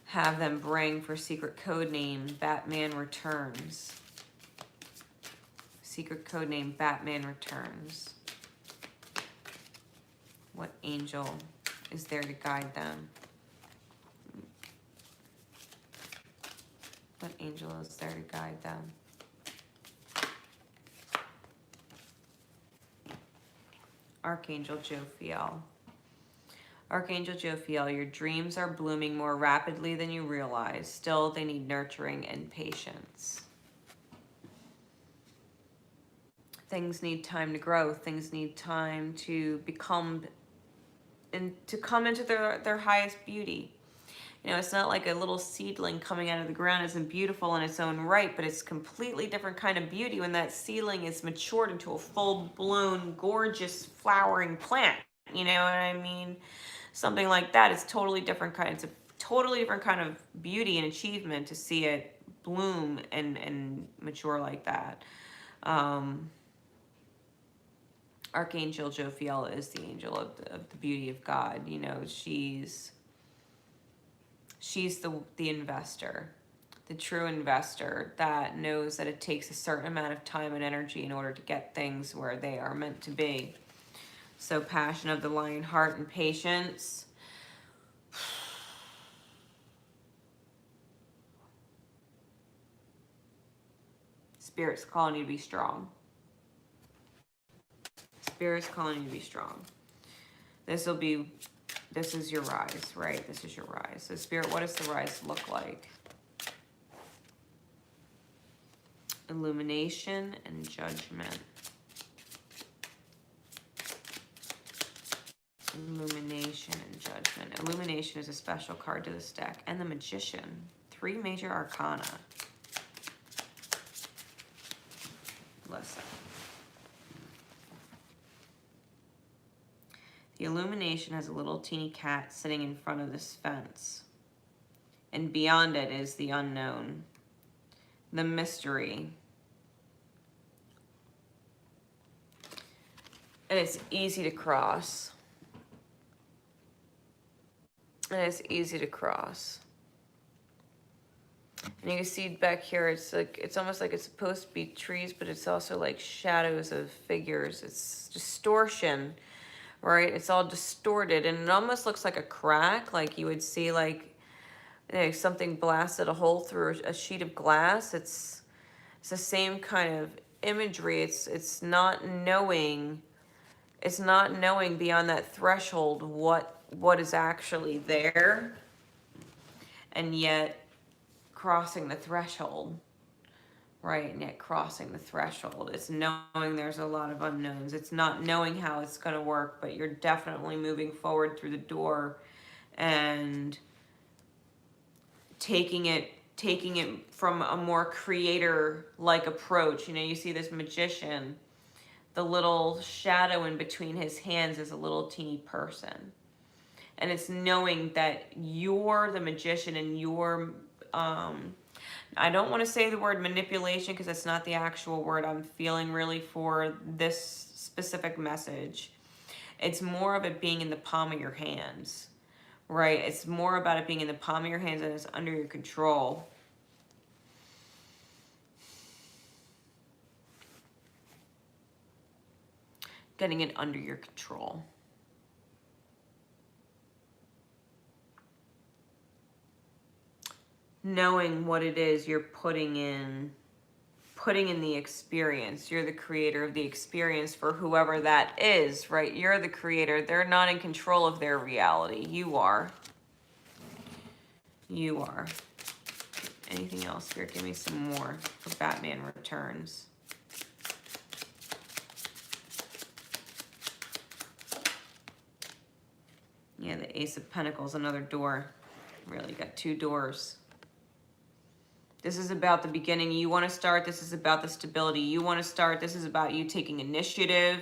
have them bring for secret code name Batman Returns? Secret code name Batman Returns. What angel is there to guide them? What angel is there to guide them? Archangel Jophiel. Archangel Jophiel, your dreams are blooming more rapidly than you realize. Still, they need nurturing and patience. Things need time to grow. Things need time to become and to come into their highest beauty. You know, it's not like a little seedling coming out of the ground isn't beautiful in its own right, but it's completely different kind of beauty when that seedling is matured into a full-blown, gorgeous, flowering plant. You know what I mean? Something like that is totally different kind. It's a totally different kind of beauty and achievement to see it bloom and mature like that. Archangel Jophiel is the angel of the beauty of God. You know, she's the investor, the true investor that knows that it takes a certain amount of time and energy in order to get things where they are meant to be. So passion of the lion heart and patience. Spirit's calling you to be strong. Spirit's calling you to be strong. This is your rise, right? This is your rise. So Spirit, what does the rise look like? Illumination and judgment. Illumination and judgment. Illumination is a special card to this deck. And the Magician. 3 major arcana. Listen. The illumination has a little teeny cat sitting in front of this fence. And beyond it is the unknown. The mystery. And it's easy to cross. And it's easy to cross. And you can see back here, it's like, it's almost like it's supposed to be trees, but it's also like shadows of figures. It's distortion, right? It's all distorted, and it almost looks like a crack, like you would see like, you know, something blasted a hole through a sheet of glass. It's the same kind of imagery. It's not knowing. It's not knowing beyond that threshold what is actually there, and yet crossing the threshold, right? And yet crossing the threshold. It's knowing there's a lot of unknowns. It's not knowing how it's going to work, but you're definitely moving forward through the door and taking it from a more creator-like approach. You know, you see this magician, the little shadow in between his hands is a little teeny person. And it's knowing that you're the magician and you're, I don't want to say the word manipulation because it's not the actual word I'm feeling really for this specific message. It's more of it being in the palm of your hands, right? It's more about it being in the palm of your hands and it's under your control. Getting it under your control. Knowing what it is you're putting in the experience. You're the creator of the experience for whoever that is, right? You're the creator. They're not in control of their reality. You are. You are. Anything else? Spirit, give me some more for Batman Returns. Yeah, the Ace of Pentacles, another door. Really, got 2 doors. This is about the beginning. You want to start. This is about the stability. You want to start. This is about you taking initiative.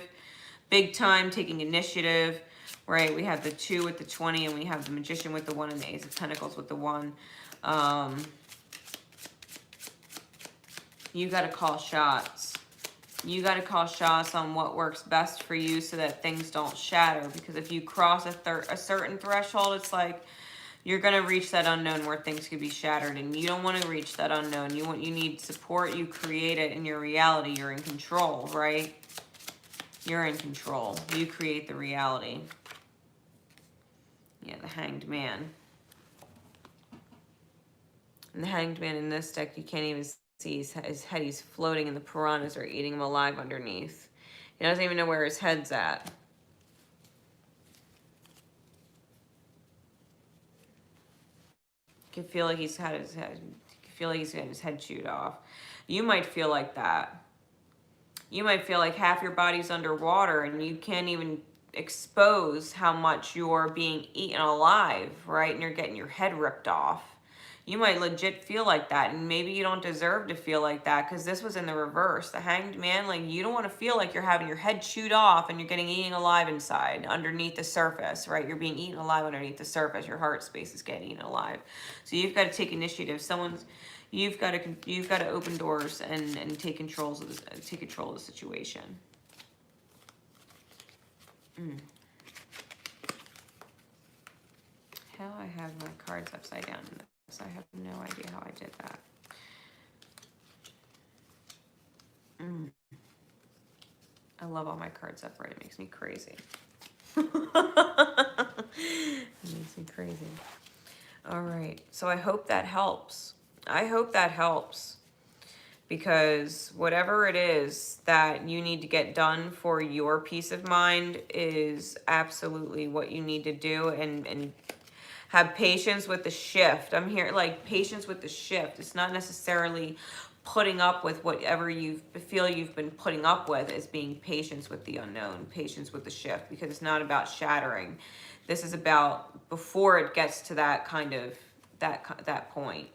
Big time taking initiative, right? We have the 2 with the 20, and we have the Magician with the 1 and the Ace of Pentacles with the 1. You got to call shots. You got to call shots on what works best for you so that things don't shatter. Because if you cross a certain threshold, it's like you're going to reach that unknown where things could be shattered. And you don't want to reach that unknown. You need support. You create it in your reality. You're in control, right? You're in control. You create the reality. Yeah, the Hanged Man. And the Hanged Man in this deck, you can't even see his head. He's floating and the piranhas are eating him alive underneath. He doesn't even know where his head's at. You can feel like he's had his head. You can feel like he's getting his head chewed off. You might feel like that. You might feel like half your body's underwater and you can't even expose how much you're being eaten alive, right? And you're getting your head ripped off. You might legit feel like that, and maybe you don't deserve to feel like that because this was in the reverse. The Hanged Man, like, you don't want to feel like you're having your head chewed off and you're getting eaten alive inside, underneath the surface, right? You're being eaten alive underneath the surface. Your heart space is getting eaten alive. So you've got to take initiative. You've got to open doors and take control of the situation. How I have my cards upside down in this. I have no idea how I did that. I love all my cards upright. It makes me crazy. It makes me crazy. All right. So I hope that helps. I hope that helps. Because whatever it is that you need to get done for your peace of mind is absolutely what you need to do, and have patience with the shift. I'm here, like, patience with the shift. It's not necessarily putting up with whatever you feel you've been putting up with. As being patience with the unknown, patience with the shift, because it's not about shattering. This is about before it gets to that kind of, that point.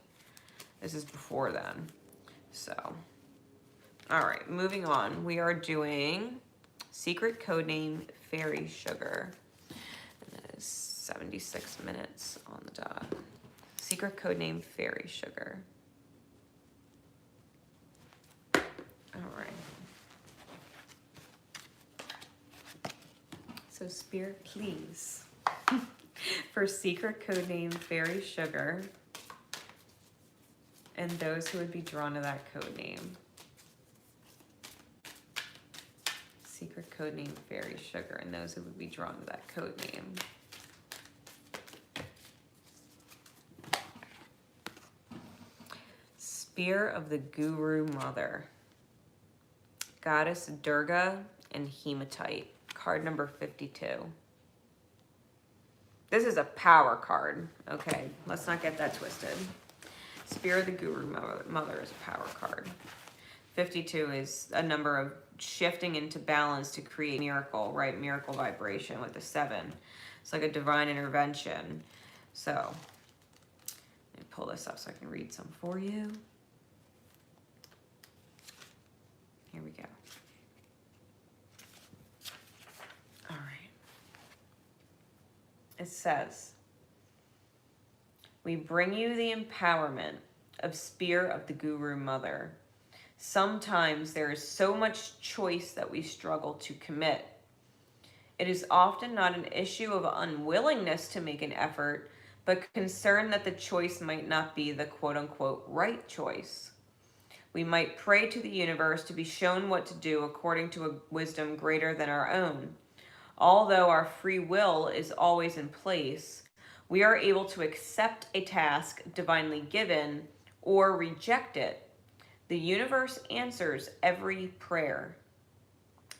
This is before then. So, all right, moving on. We are doing secret codename Fairy Sugar. And that is 76 minutes on the dot. Secret codename Fairy Sugar. All right. So, Spirit, please, for secret codename Fairy Sugar, and those who would be drawn to that code name. Secret code name Fairy Sugar, and those who would be drawn to that code name. Spear of the Guru Mother. Goddess Durga and Hematite. Card number 52. This is a power card. Okay, let's not get that twisted. Spear of the Guru Mother is a power card. 52 is a number of shifting into balance to create miracle, right? Miracle vibration with the 7. It's like a divine intervention. So, let me pull this up so I can read some for you. Here we go. All right. It says, we bring you the empowerment of Spear of the Guru Mother. Sometimes there is so much choice that we struggle to commit. It is often not an issue of unwillingness to make an effort, but concern that the choice might not be the quote-unquote right choice. We might pray to the universe to be shown what to do according to a wisdom greater than our own. Although our free will is always in place, we are able to accept a task divinely given or reject it. The universe answers every prayer.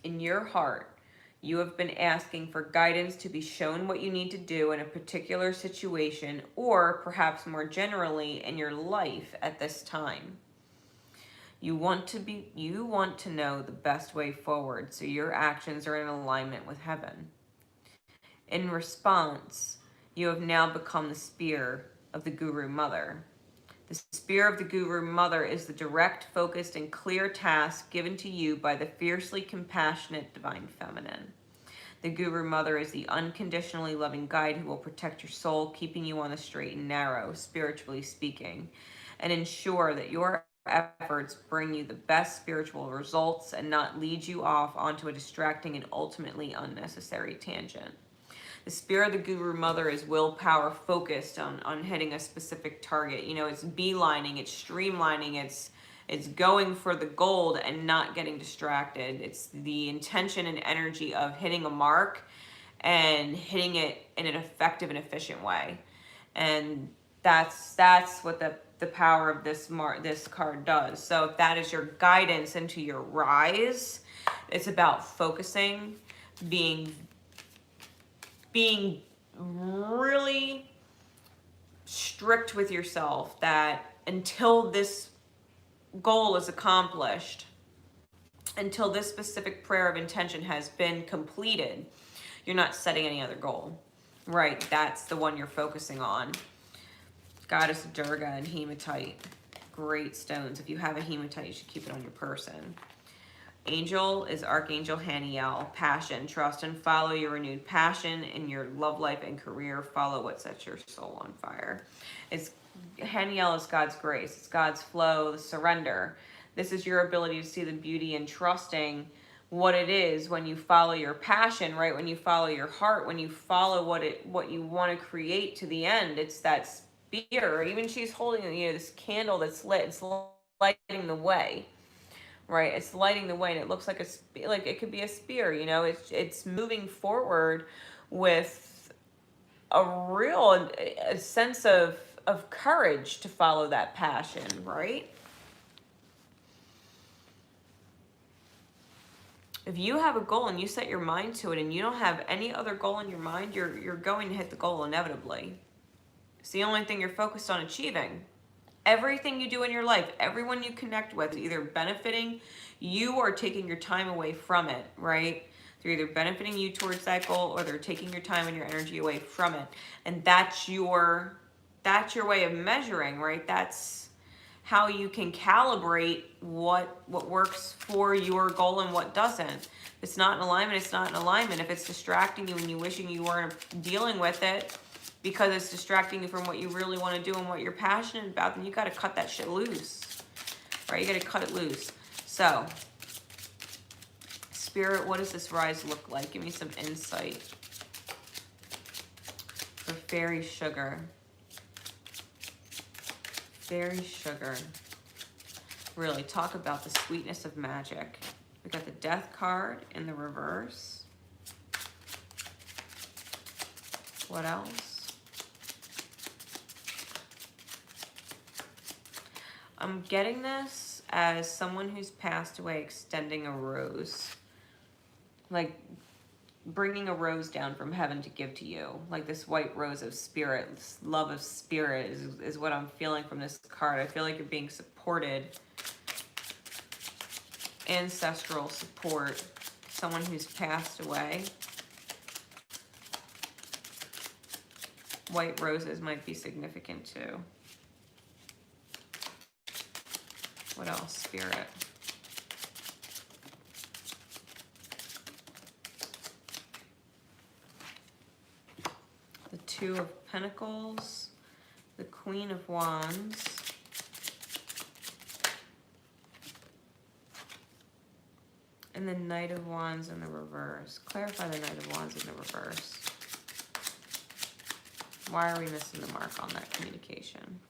In your heart, you have been asking for guidance to be shown what you need to do in a particular situation, or perhaps more generally in your life at this time. You want to know the best way forward, so your actions are in alignment with heaven. In response, you have now become the Spear of the Guru Mother. The Spear of the Guru Mother is the direct, focused, and clear task given to you by the fiercely compassionate Divine Feminine. The Guru Mother is the unconditionally loving guide who will protect your soul, keeping you on the straight and narrow, spiritually speaking, and ensure that your efforts bring you the best spiritual results and not lead you off onto a distracting and ultimately unnecessary tangent. The Spear of the Guru Mother is willpower focused on hitting a specific target. You know, it's beelining, it's streamlining, it's going for the gold and not getting distracted. It's the intention and energy of hitting a mark and hitting it in an effective and efficient way. And that's what the power of this card does. So if that is your guidance into your rise, it's about focusing, being really strict with yourself that until this goal is accomplished, until this specific prayer of intention has been completed, you're not setting any other goal, right? That's the one you're focusing on. Goddess Durga and hematite. Great stones. If you have a hematite, you should keep it on your person. Angel is Archangel Haniel. Passion, trust, and follow your renewed passion in your love life and career. Follow what sets your soul on fire. Haniel is God's grace. It's God's flow, the surrender. This is your ability to see the beauty in trusting what it is when you follow your passion, right? When you follow your heart, when you follow what you want to create to the end. It's that spear. Even she's holding, this candle that's lit. It's lighting the way, right? It's lighting the way, and it looks like it could be a spear. It's moving forward with a sense of courage to follow that passion, right? If you have a goal and you set your mind to it and you don't have any other goal in your mind, you're going to hit the goal inevitably. It's the only thing you're focused on achieving. Everything you do in your life, everyone you connect with, is either benefiting you or taking your time away from it, right? They're either benefiting you towards that goal or they're taking your time and your energy away from it. And that's your way of measuring, right? That's how you can calibrate what works for your goal and what doesn't. If it's not in alignment, it's not in alignment. If it's distracting you and you wishing you weren't dealing with it because it's distracting you from what you really want to do and what you're passionate about, then you got to cut that shit loose, right? You got to cut it loose. So, Spirit, what does this rise look like? Give me some insight for Fairy Sugar. Fairy Sugar. Really, talk about the sweetness of magic. We got the Death card in the reverse. What else? I'm getting this as someone who's passed away extending a rose. Like bringing a rose down from heaven to give to you, like this white rose of spirit, this love of spirit is what I'm feeling from this card. I feel like you're being supported, ancestral support, someone who's passed away. White roses might be significant too. What else, Spirit? The Two of Pentacles, the Queen of Wands, and the Knight of Wands in the reverse. Clarify the Knight of Wands in the reverse. Why are we missing the mark on that communication?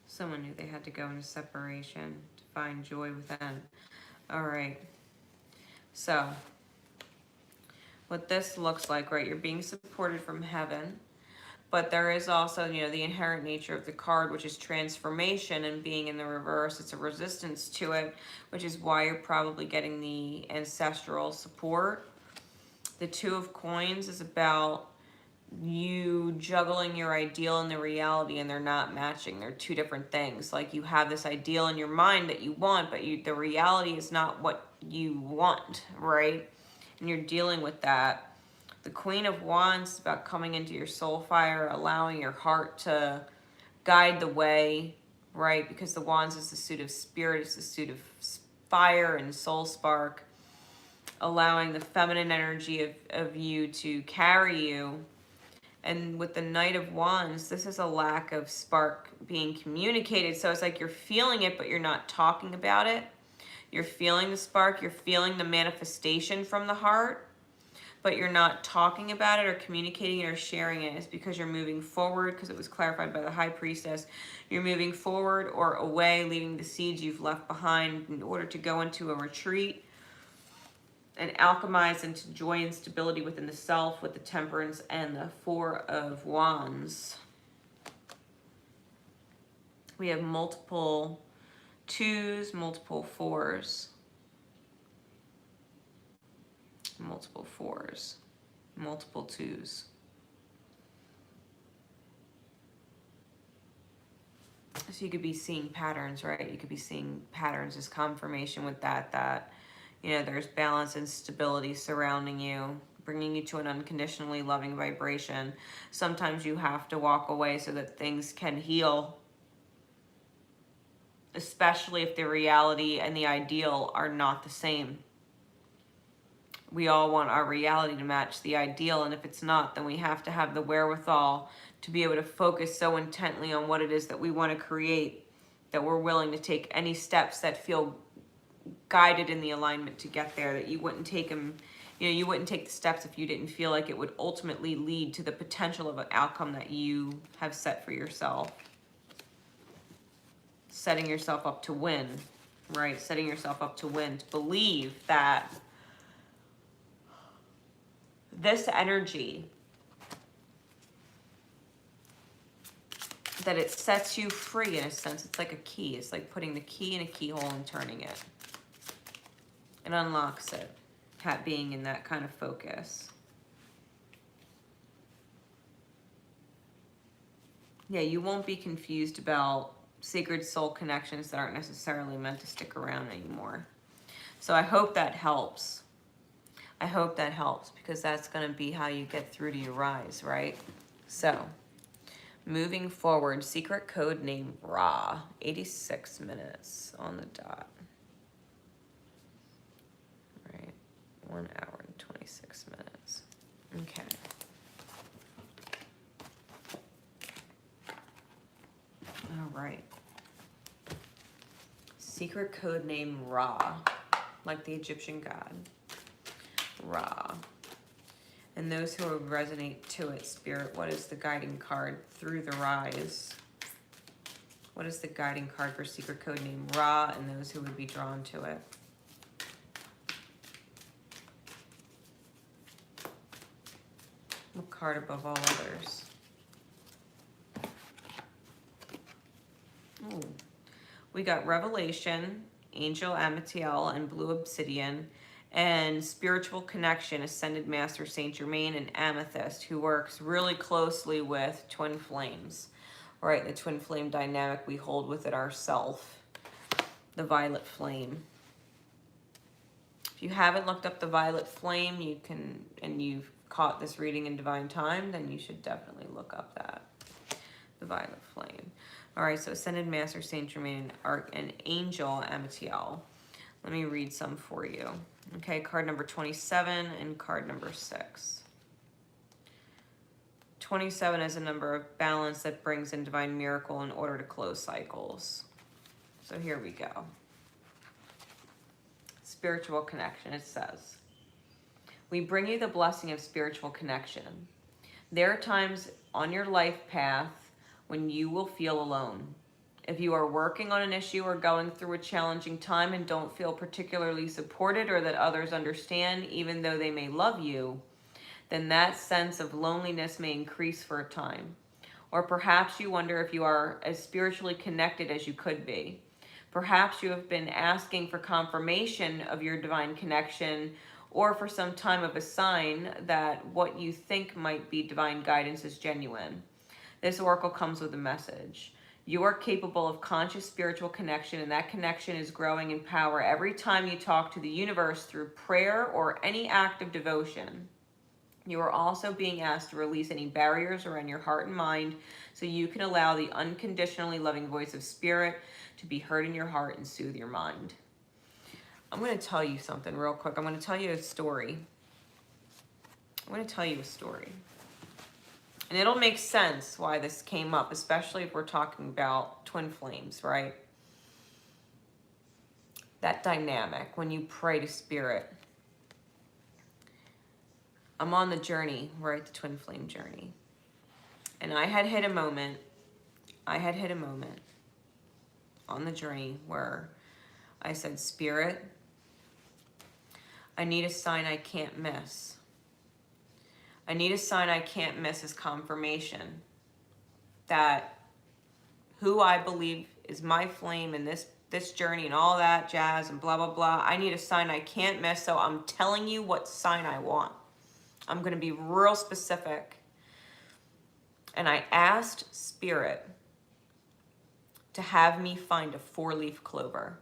Someone knew they had to go into separation to find joy within. All right. So, what this looks like, right? You're being supported from heaven, but there is also, the inherent nature of the card, which is transformation, and being in the reverse, it's a resistance to it, which is why you're probably getting the ancestral support. The Two of Coins is about you juggling your ideal and the reality, and they're not matching. They're two different things. Like you have this ideal in your mind that you want, but the reality is not what you want, right? And you're dealing with that. The Queen of Wands is about coming into your soul fire, allowing your heart to guide the way, right? Because the Wands is the suit of spirit, it's the suit of fire and soul spark, allowing the feminine energy of you to carry you. And with the Knight of Wands, this is a lack of spark being communicated. So it's like you're feeling it, but you're not talking about it. You're feeling the spark, you're feeling the manifestation from the heart, but you're not talking about it or communicating it or sharing it. It's because you're moving forward, because it was clarified by the High Priestess. You're moving forward or away, leaving the seeds you've left behind in order to go into a retreat and alchemize into joy and stability within the self with the Temperance and the Four of Wands. We have multiple twos, multiple fours. Multiple fours, multiple twos. So you could be seeing patterns, right? You could be seeing patterns as confirmation with that, you know, there's balance and stability surrounding you, bringing you to an unconditionally loving vibration. Sometimes you have to walk away so that things can heal, especially if the reality and the ideal are not the same. We all want our reality to match the ideal, and if it's not, then we have to have the wherewithal to be able to focus so intently on what it is that we want to create that we're willing to take any steps that feel guided in the alignment to get there, that you wouldn't take them, you know, you wouldn't take the steps if you didn't feel like it would ultimately lead to the potential of an outcome that you have set for yourself. Setting yourself up to win, right? Setting yourself up to win, to believe that this energy, that it sets you free in a sense. It's like a key. It's like putting the key in a keyhole and turning it. It unlocks it, being in that kind of focus. Yeah, you won't be confused about sacred soul connections that aren't necessarily meant to stick around anymore. So I hope that helps. I hope that helps, because that's going to be how you get through to your rise, right? So, moving forward, secret code name Ra, 86 minutes on the dot. Right, 1 hour and 26 minutes. Okay. All right. Secret code name Ra, like the Egyptian god. Ra. And those who would resonate to it, Spirit, what is the guiding card through the rise? What is the guiding card for secret code name Ra and those who would be drawn to it? What card above all others? Ooh. We got Revelation, Angel Amethyl, and Blue Obsidian, and Spiritual Connection, Ascended Master Saint Germain, and Amethyst, who works really closely with twin flames, right? The twin flame dynamic we hold within ourself, the violet flame. If you haven't looked up the violet flame, you can, and you've caught this reading in divine time, then you should definitely look up that, the violet flame. All right, so Ascended Master Saint Germain and Angel Amethyl. Let me read some for you. Okay, card number 27 and card number 6. 27 is a number of balance that brings in divine miracle in order to close cycles. So here we go. Spiritual connection, it says. We bring you the blessing of spiritual connection. There are times on your life path when you will feel alone. If you are working on an issue or going through a challenging time and don't feel particularly supported or that others understand, even though they may love you, then that sense of loneliness may increase for a time. Or perhaps you wonder if you are as spiritually connected as you could be. Perhaps you have been asking for confirmation of your divine connection, or for some time of a sign that what you think might be divine guidance is genuine. This oracle comes with a message. You are capable of conscious spiritual connection, and that connection is growing in power every time you talk to the universe through prayer or any act of devotion. You are also being asked to release any barriers around your heart and mind so you can allow the unconditionally loving voice of spirit to be heard in your heart and soothe your mind. I'm going to tell you something real quick. I'm going to tell you a story. And it'll make sense why this came up, especially if we're talking about twin flames, right? That dynamic when you pray to spirit. I'm on the journey, right? The twin flame journey. And I had hit a moment on the journey where I said, Spirit, I need a sign I can't miss. I need a sign I can't miss as confirmation that who I believe is my flame in this journey and all that jazz and blah, blah, blah. I need a sign I can't miss, so I'm telling you what sign I want. I'm going to be real specific. And I asked Spirit to have me find a 4-leaf clover.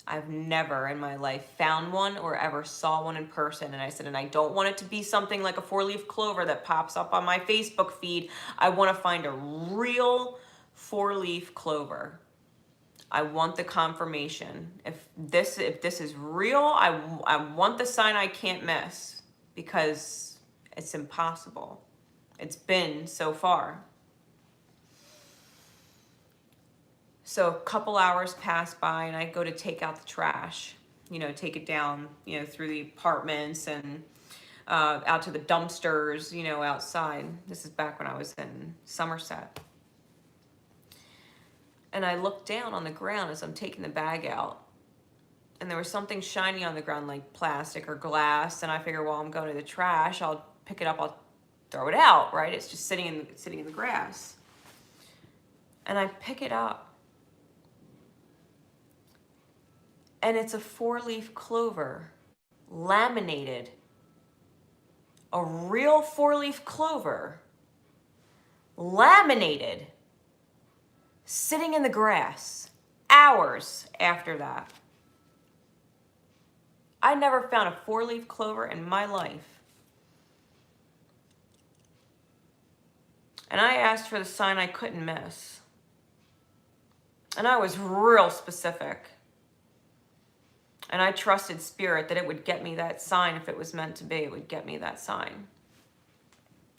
I've never in my life found one or ever saw one in person. And I said, and I don't want it to be something like a 4-leaf clover that pops up on my Facebook feed. I want to find a real 4-leaf clover. I want the confirmation. If this is real, I want the sign I can't miss, because it's impossible. It's been so far. So a couple hours pass by and I go to take out the trash, you know, take it down, you know, through the apartments and out to the dumpsters, you know, outside. This is back when I was in Somerset. And I looked down on the ground as I'm taking the bag out. And there was something shiny on the ground, like plastic or glass. And I figure, well, I'm going to the trash. I'll pick it up. I'll throw it out, right? It's just sitting in the grass. And I pick it up. And it's a 4-leaf clover, laminated. A real 4-leaf clover, laminated, sitting in the grass, hours after that. I never found a 4-leaf clover in my life. And I asked for the sign I couldn't miss. And I was real specific. And I trusted Spirit that it would get me that sign. If it was meant to be, it would get me that sign.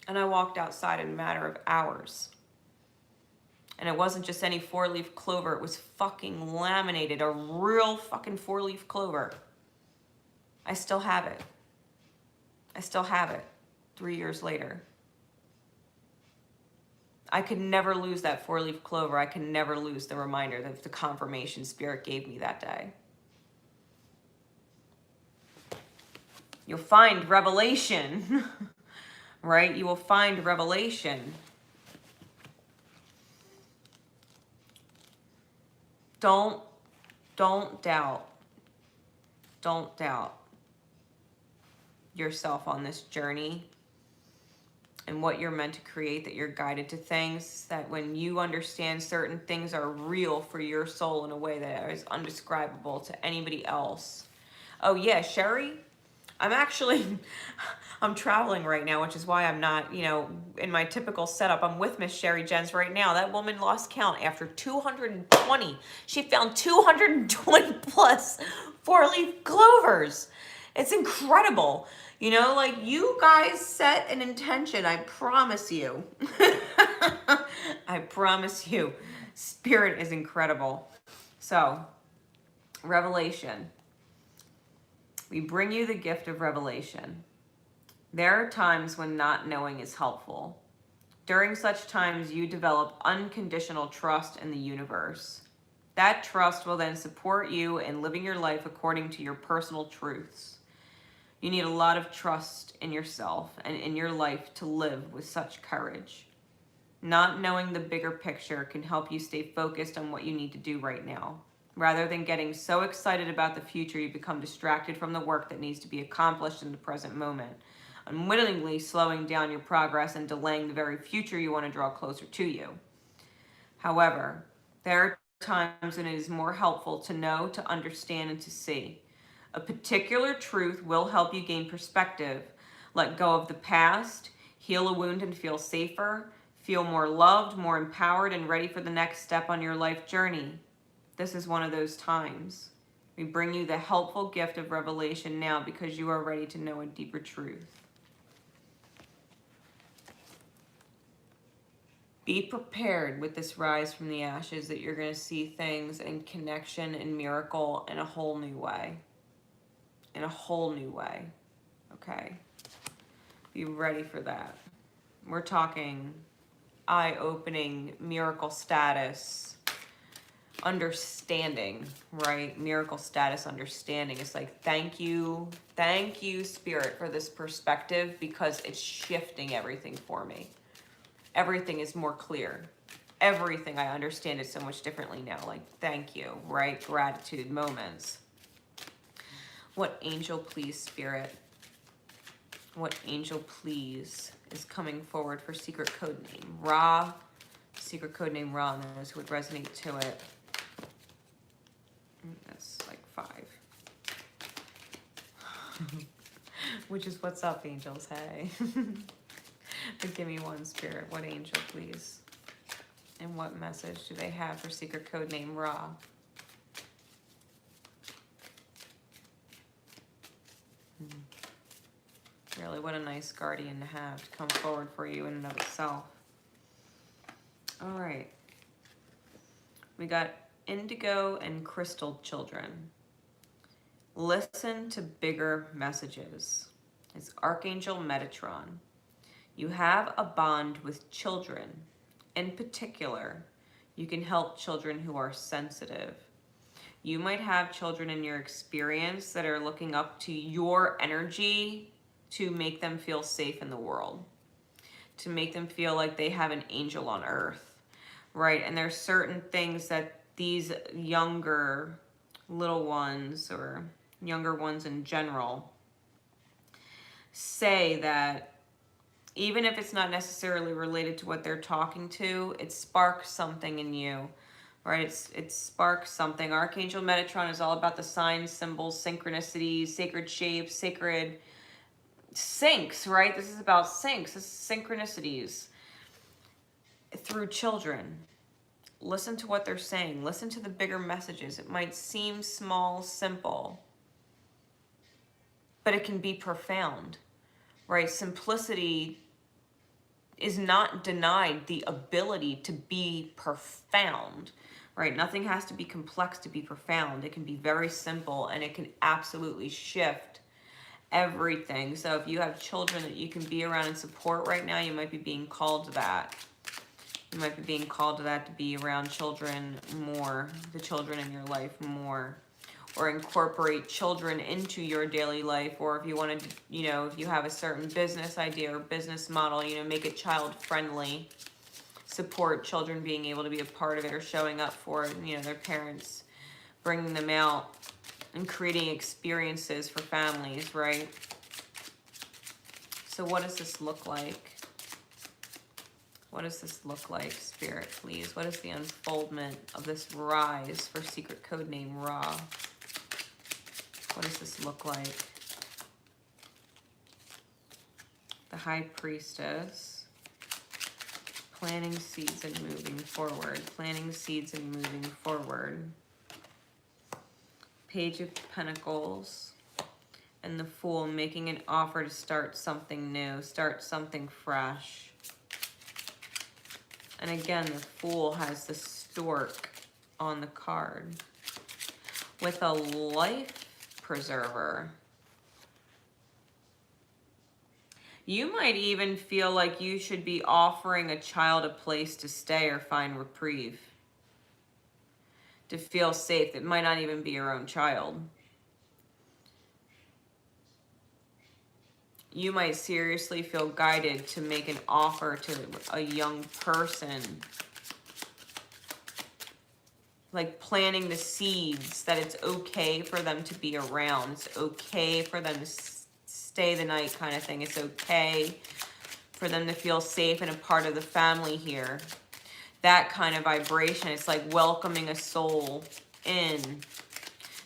And I walked outside in a matter of hours. And it wasn't just any 4-leaf clover. It was fucking laminated, a real fucking 4-leaf clover. I still have it. I still have it 3 years later. I could never lose that 4-leaf clover. I could never lose the reminder that the confirmation Spirit gave me that day. You'll find revelation, right? You will find revelation. Don't doubt. Don't doubt yourself on this journey and what you're meant to create, that you're guided to things, that when you understand certain things are real for your soul in a way that is undescribable to anybody else. Oh yeah, Sherry, I'm traveling right now, which is why I'm not, you know, in my typical setup. I'm with Miss Sherry Jens right now. That woman lost count after 220. She found 220 plus 4-leaf clovers. It's incredible. You know, like, you guys set an intention, I promise you. I promise you. Spirit is incredible. So, revelation. We bring you the gift of revelation. There are times when not knowing is helpful. During such times, you develop unconditional trust in the universe. That trust will then support you in living your life according to your personal truths. You need a lot of trust in yourself and in your life to live with such courage. Not knowing the bigger picture can help you stay focused on what you need to do right now. Rather than getting so excited about the future, you become distracted from the work that needs to be accomplished in the present moment, unwittingly slowing down your progress and delaying the very future you want to draw closer to you. However, there are times when it is more helpful to know, to understand, and to see. A particular truth will help you gain perspective, let go of the past, heal a wound and feel safer, feel more loved, more empowered, and ready for the next step on your life journey. This is one of those times. We bring you the helpful gift of revelation now because you are ready to know a deeper truth. Be prepared with this rise from the ashes that you're going to see things in connection and miracle in a whole new way. In a whole new way. Okay? Be ready for that. We're talking eye-opening miracle status, understanding, right? Miracle status understanding. It's like, thank you, Spirit, for this perspective, because it's shifting everything for me. Everything is more clear. Everything, I understand it so much differently now. Like, thank you, right? Gratitude moments. What angel, please, Spirit? What angel, please, is coming forward for secret code name? secret code name Ra, and those who would resonate to it. That's like 5. Which is what's up, angels, hey. But give me one, Spirit. What angel, please? And what message do they have for secret code name Ra? Really, what a nice guardian to have to come forward for you in and of itself. All right. We got indigo and crystal children. Listen to bigger messages. It's Archangel Metatron. You have a bond with children. In particular, you can help children who are sensitive. You might have children in your experience that are looking up to your energy to make them feel safe in the world, to make them feel like they have an angel on earth, right? And there's certain things that these younger little ones or younger ones in general say that even if it's not necessarily related to what they're talking to, it sparks something in you, right? It sparks something. Archangel Metatron is all about the signs, symbols, synchronicities, sacred shapes, sacred syncs, right? This is about syncs. This is synchronicities through children. Listen to what they're saying. Listen to the bigger messages. It might seem small, simple, but it can be profound, right? Simplicity is not denied the ability to be profound, right? Nothing has to be complex to be profound. It can be very simple, and it can absolutely shift everything. So if you have children that you can be around and support right now, you might be being called to that. You might be being called to that, to be around children more, the children in your life more, or incorporate children into your daily life. Or if you wanted to, you know, if you have a certain business idea or business model, you know, make it child friendly. Support children being able to be a part of it or showing up for it, you know, their parents bringing them out and creating experiences for families, right? So what does this look like? What does this look like, Spirit, please? What is the unfoldment of this rise for secret code name Ra? What does this look like? The High Priestess. Planting seeds and moving forward. Planting seeds and moving forward. Page of Pentacles. And the Fool, making an offer to start something new. Start something fresh. And again, the Fool has the stork on the card with a life preserver. You might even feel like you should be offering a child a place to stay or find reprieve, to feel safe. It might not even be your own child. You might seriously feel guided to make an offer to a young person, like planting the seeds that it's okay for them to be around. It's okay for them to stay the night, kind of thing. It's okay for them to feel safe and a part of the family here. That kind of vibration. It's like welcoming a soul in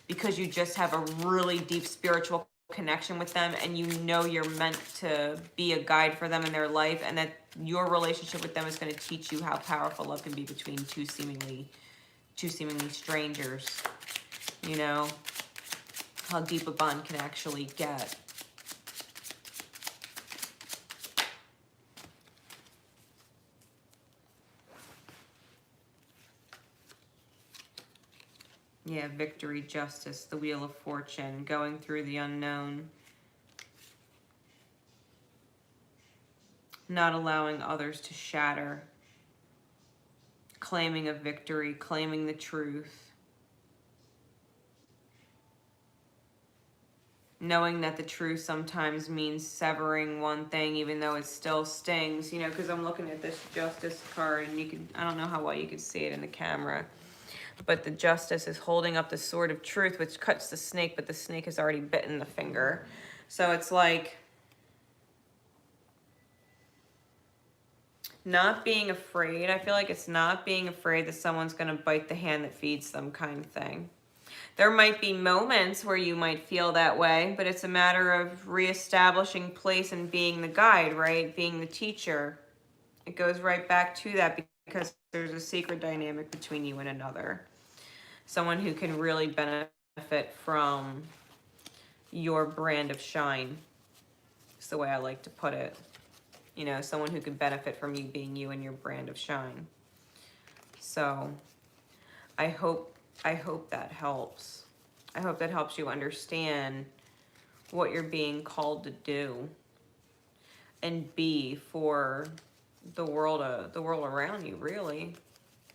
because you just have a really deep spiritual connection with them, and you know you're meant to be a guide for them in their life, and that your relationship with them is going to teach you how powerful love can be between two seemingly strangers. You know, how deep a bond can actually get. Yeah, victory, justice, the Wheel of Fortune, going through the unknown. Not allowing others to shatter. Claiming a victory, claiming the truth. Knowing that the truth sometimes means severing one thing, even though it still stings. You know, because I'm looking at this Justice card, and you can, I don't know how well you can see it in the camera. But the Justice is holding up the sword of truth, which cuts the snake, but the snake has already bitten the finger. So it's like Not being afraid. I feel like it's not being afraid that someone's going to bite the hand that feeds them kind of thing. There might be moments where you might feel that way, but it's a matter of reestablishing place and being the guide, right? Being the teacher. It goes right back to that because there's a sacred dynamic between you and another. Someone who can really benefit from your brand of shine. It's the way I like to put it. You know, someone who can benefit from you being you and your brand of shine. So I hope that helps. I hope that helps you understand what you're being called to do and be for the world around you, really.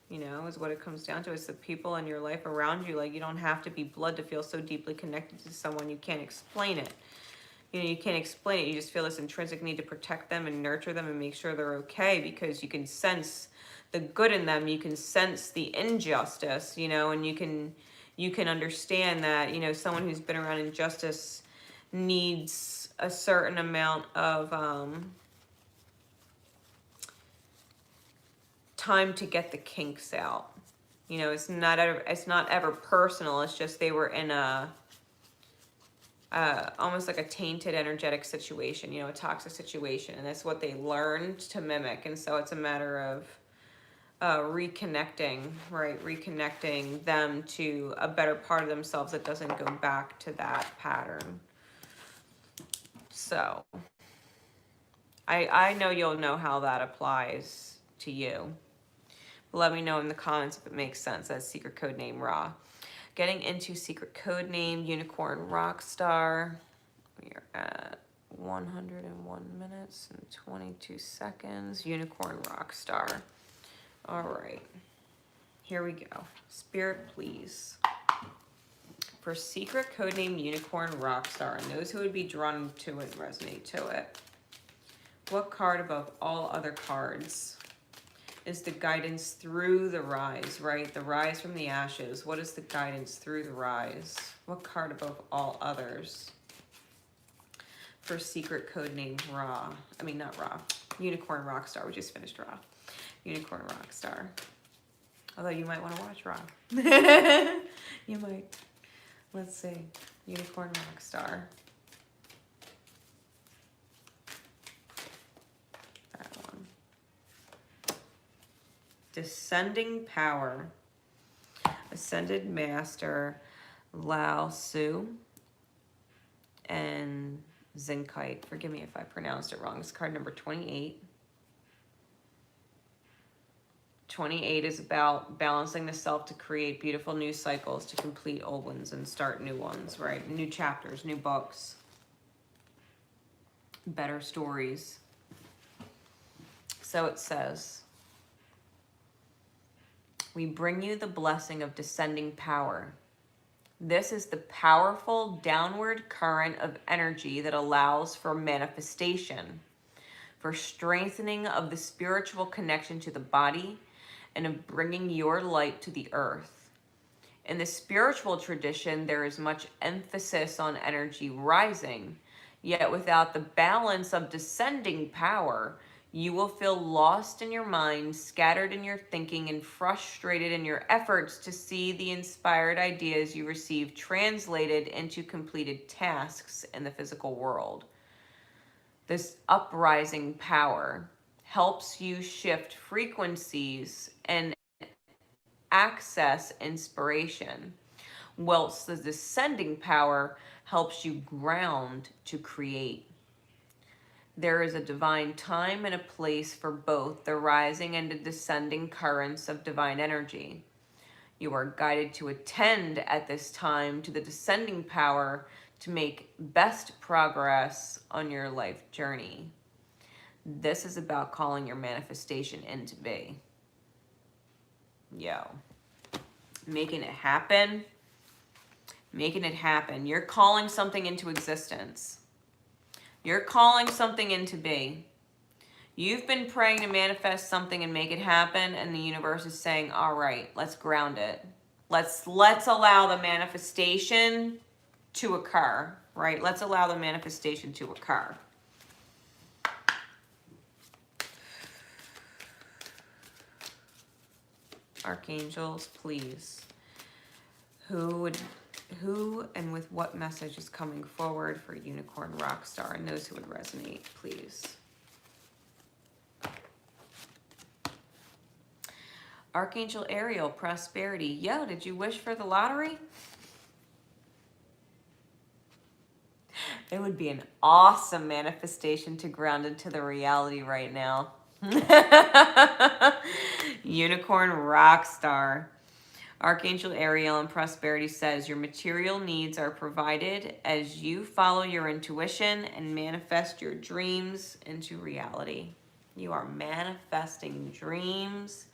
You know, is what it comes down to. It's the people in your life around you. Like, you don't have to be blood to feel so deeply connected to someone. You can't explain it. You know, you can't explain it. You just feel this intrinsic need to protect them and nurture them and make sure they're okay, because you can sense the good in them. You can sense the injustice, you know, and you can understand that, you know, someone who's been around injustice needs a certain amount of time to get the kinks out. You know, it's not ever personal. It's just they were in a almost like a tainted energetic situation, you know, a toxic situation, and that's what they learned to mimic. And so it's a matter of reconnecting, right? Reconnecting them to a better part of themselves that doesn't go back to that pattern. So I know you'll know how that applies to you. Let me know in the comments if it makes sense. That's secret code name Ra. Getting into secret code name Unicorn Rockstar. We are at 101 minutes and 22 seconds. Unicorn Rockstar. All right. Here we go. Spirit, please. For secret code name Unicorn Rockstar, and those who would be drawn to it and resonate to it, what card above all other cards is the guidance through the rise, right? The rise from the ashes. What is the guidance through the rise? What card above all others for secret code name Ra? I mean, not Ra. Unicorn Rockstar. We just finished Ra. Unicorn Rockstar. Although you might want to watch Ra. You might. Let's see. Unicorn Rockstar. Descending Power, Ascended Master, Lao Tzu, and 𝐤𝐸𝐸. Forgive me if I pronounced it wrong. It's card number 28. 28 is about balancing the self to create beautiful new cycles, to complete old ones and start new ones, right? New chapters, new books, better stories. So it says, we bring you the blessing of descending power. This is the powerful downward current of energy that allows for manifestation, for strengthening of the spiritual connection to the body, and of bringing your light to the earth. In the spiritual tradition, there is much emphasis on energy rising, yet without the balance of descending power, you will feel lost in your mind, scattered in your thinking, and frustrated in your efforts to see the inspired ideas you receive translated into completed tasks in the physical world. This uprising power helps you shift frequencies and access inspiration, whilst the descending power helps you ground to create. There is a divine time and a place for both the rising and the descending currents of divine energy. You are guided to attend at this time to the descending power to make best progress on your life journey. This is about calling your manifestation into be. Yo. Making it happen. Making it happen. You're calling something into existence. You're calling something into be. You've been praying to manifest something and make it happen, and the universe is saying, all right, let's ground it. Let's allow the manifestation to occur, right? Let's allow the manifestation to occur. Archangels, please. Who and with what message is coming forward for Unicorn Rockstar and those who would resonate, please. Archangel Ariel, prosperity. Yo, did you wish for the lottery? It would be an awesome manifestation to ground into the reality right now. Unicorn Rockstar. Archangel Ariel and prosperity says, your material needs are provided as you follow your intuition and manifest your dreams into reality. You are manifesting dreams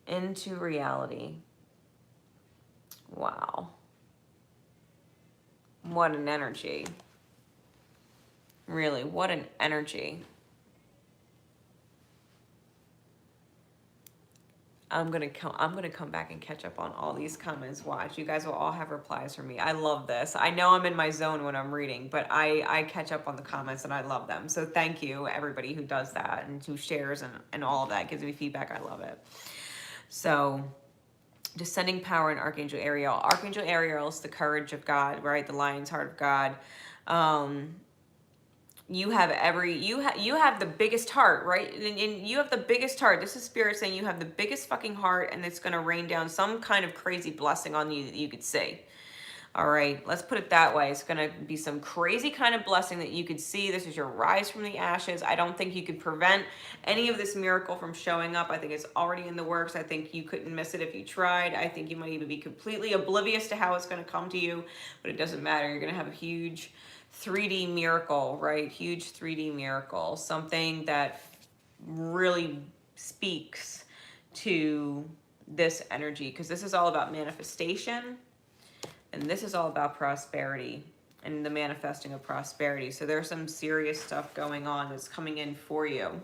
into reality. Wow. What an energy. Really, what an energy. I'm gonna come back and catch up on all these comments. Watch, you guys will all have replies from me. I love this. I know I'm in my zone when I'm reading, but I catch up on the comments and I love them. So thank you everybody who does that and who shares and all of that, gives me feedback. I love it. So descending power in Archangel Ariel. Archangel Ariel is the courage of God, right? The lion's heart of God. You have the biggest heart, right? And you have the biggest heart. This is Spirit saying you have the biggest fucking heart, and it's going to rain down some kind of crazy blessing on you that you could see. All right, let's put it that way. It's going to be some crazy kind of blessing that you could see. This is your rise from the ashes. I don't think you could prevent any of this miracle from showing up. I think it's already in the works. I think you couldn't miss it if you tried. I think you might even be completely oblivious to how it's going to come to you, but it doesn't matter. You're going to have a huge 3D miracle, right? Huge 3D miracle. Something that really speaks to this energy, because this is all about manifestation. And this is all about prosperity and the manifesting of prosperity. So there's some serious stuff going on that's coming in for you.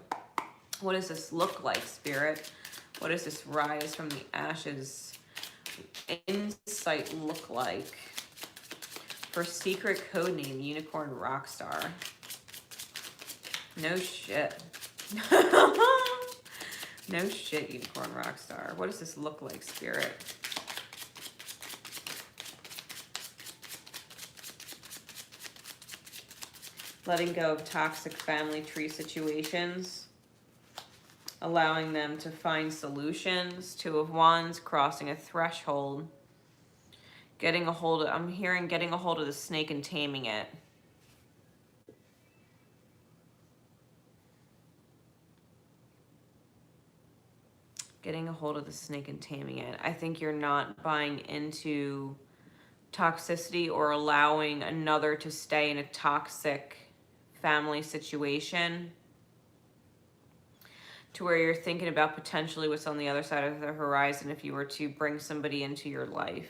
What does this look like, Spirit? What does this rise from the ashes insight look like for secret code name Unicorn Rockstar? No shit. No shit, Unicorn Rockstar. What does this look like, Spirit? Letting go of toxic family tree situations, allowing them to find solutions. Two of Wands, crossing a threshold, getting a hold of, I'm hearing getting a hold of the snake and taming it. Getting a hold of the snake and taming it. I think you're not buying into toxicity or allowing another to stay in a toxic family situation to where you're thinking about potentially what's on the other side of the horizon if you were to bring somebody into your life.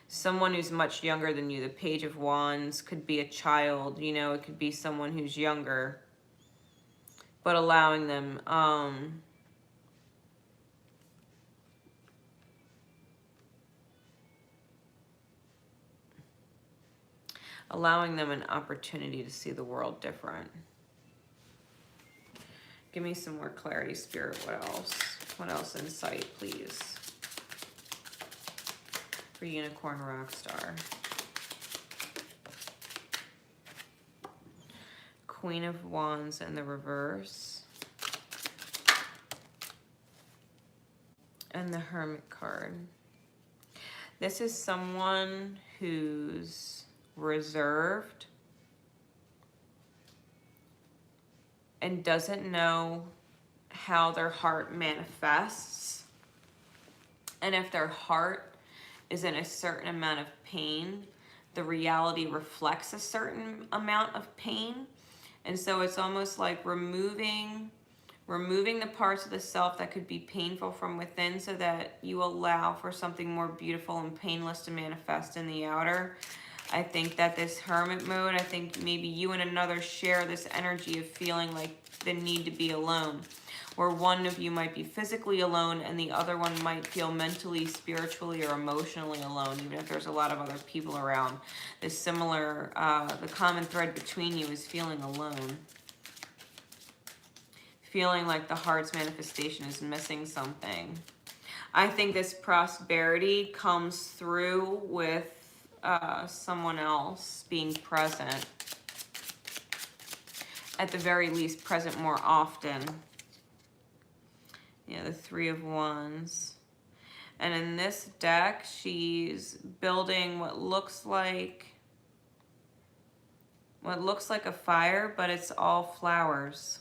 Someone who's much younger than you. The Page of Wands could be a child, you know, it could be someone who's younger, but allowing them allowing them an opportunity to see the world different. Give me some more clarity, Spirit. What else? What else insight, please? For Unicorn Rockstar. Queen of Wands in the reverse. And the Hermit card. This is someone who's reserved and doesn't know how their heart manifests, and if their heart is in a certain amount of pain, the reality reflects a certain amount of pain. And so it's almost like removing the parts of the self that could be painful from within so that you allow for something more beautiful and painless to manifest in the outer. I think that this hermit mode, I think maybe you and another share this energy of feeling like the need to be alone, where one of you might be physically alone and the other one might feel mentally, spiritually, or emotionally alone, even if there's a lot of other people around. The common thread between you is feeling alone. Feeling like the heart's manifestation is missing something. I think this prosperity comes through with someone else being present. At the very least, present more often. Yeah, the Three of Wands. And in this deck, she's building what looks like a fire, but it's all flowers.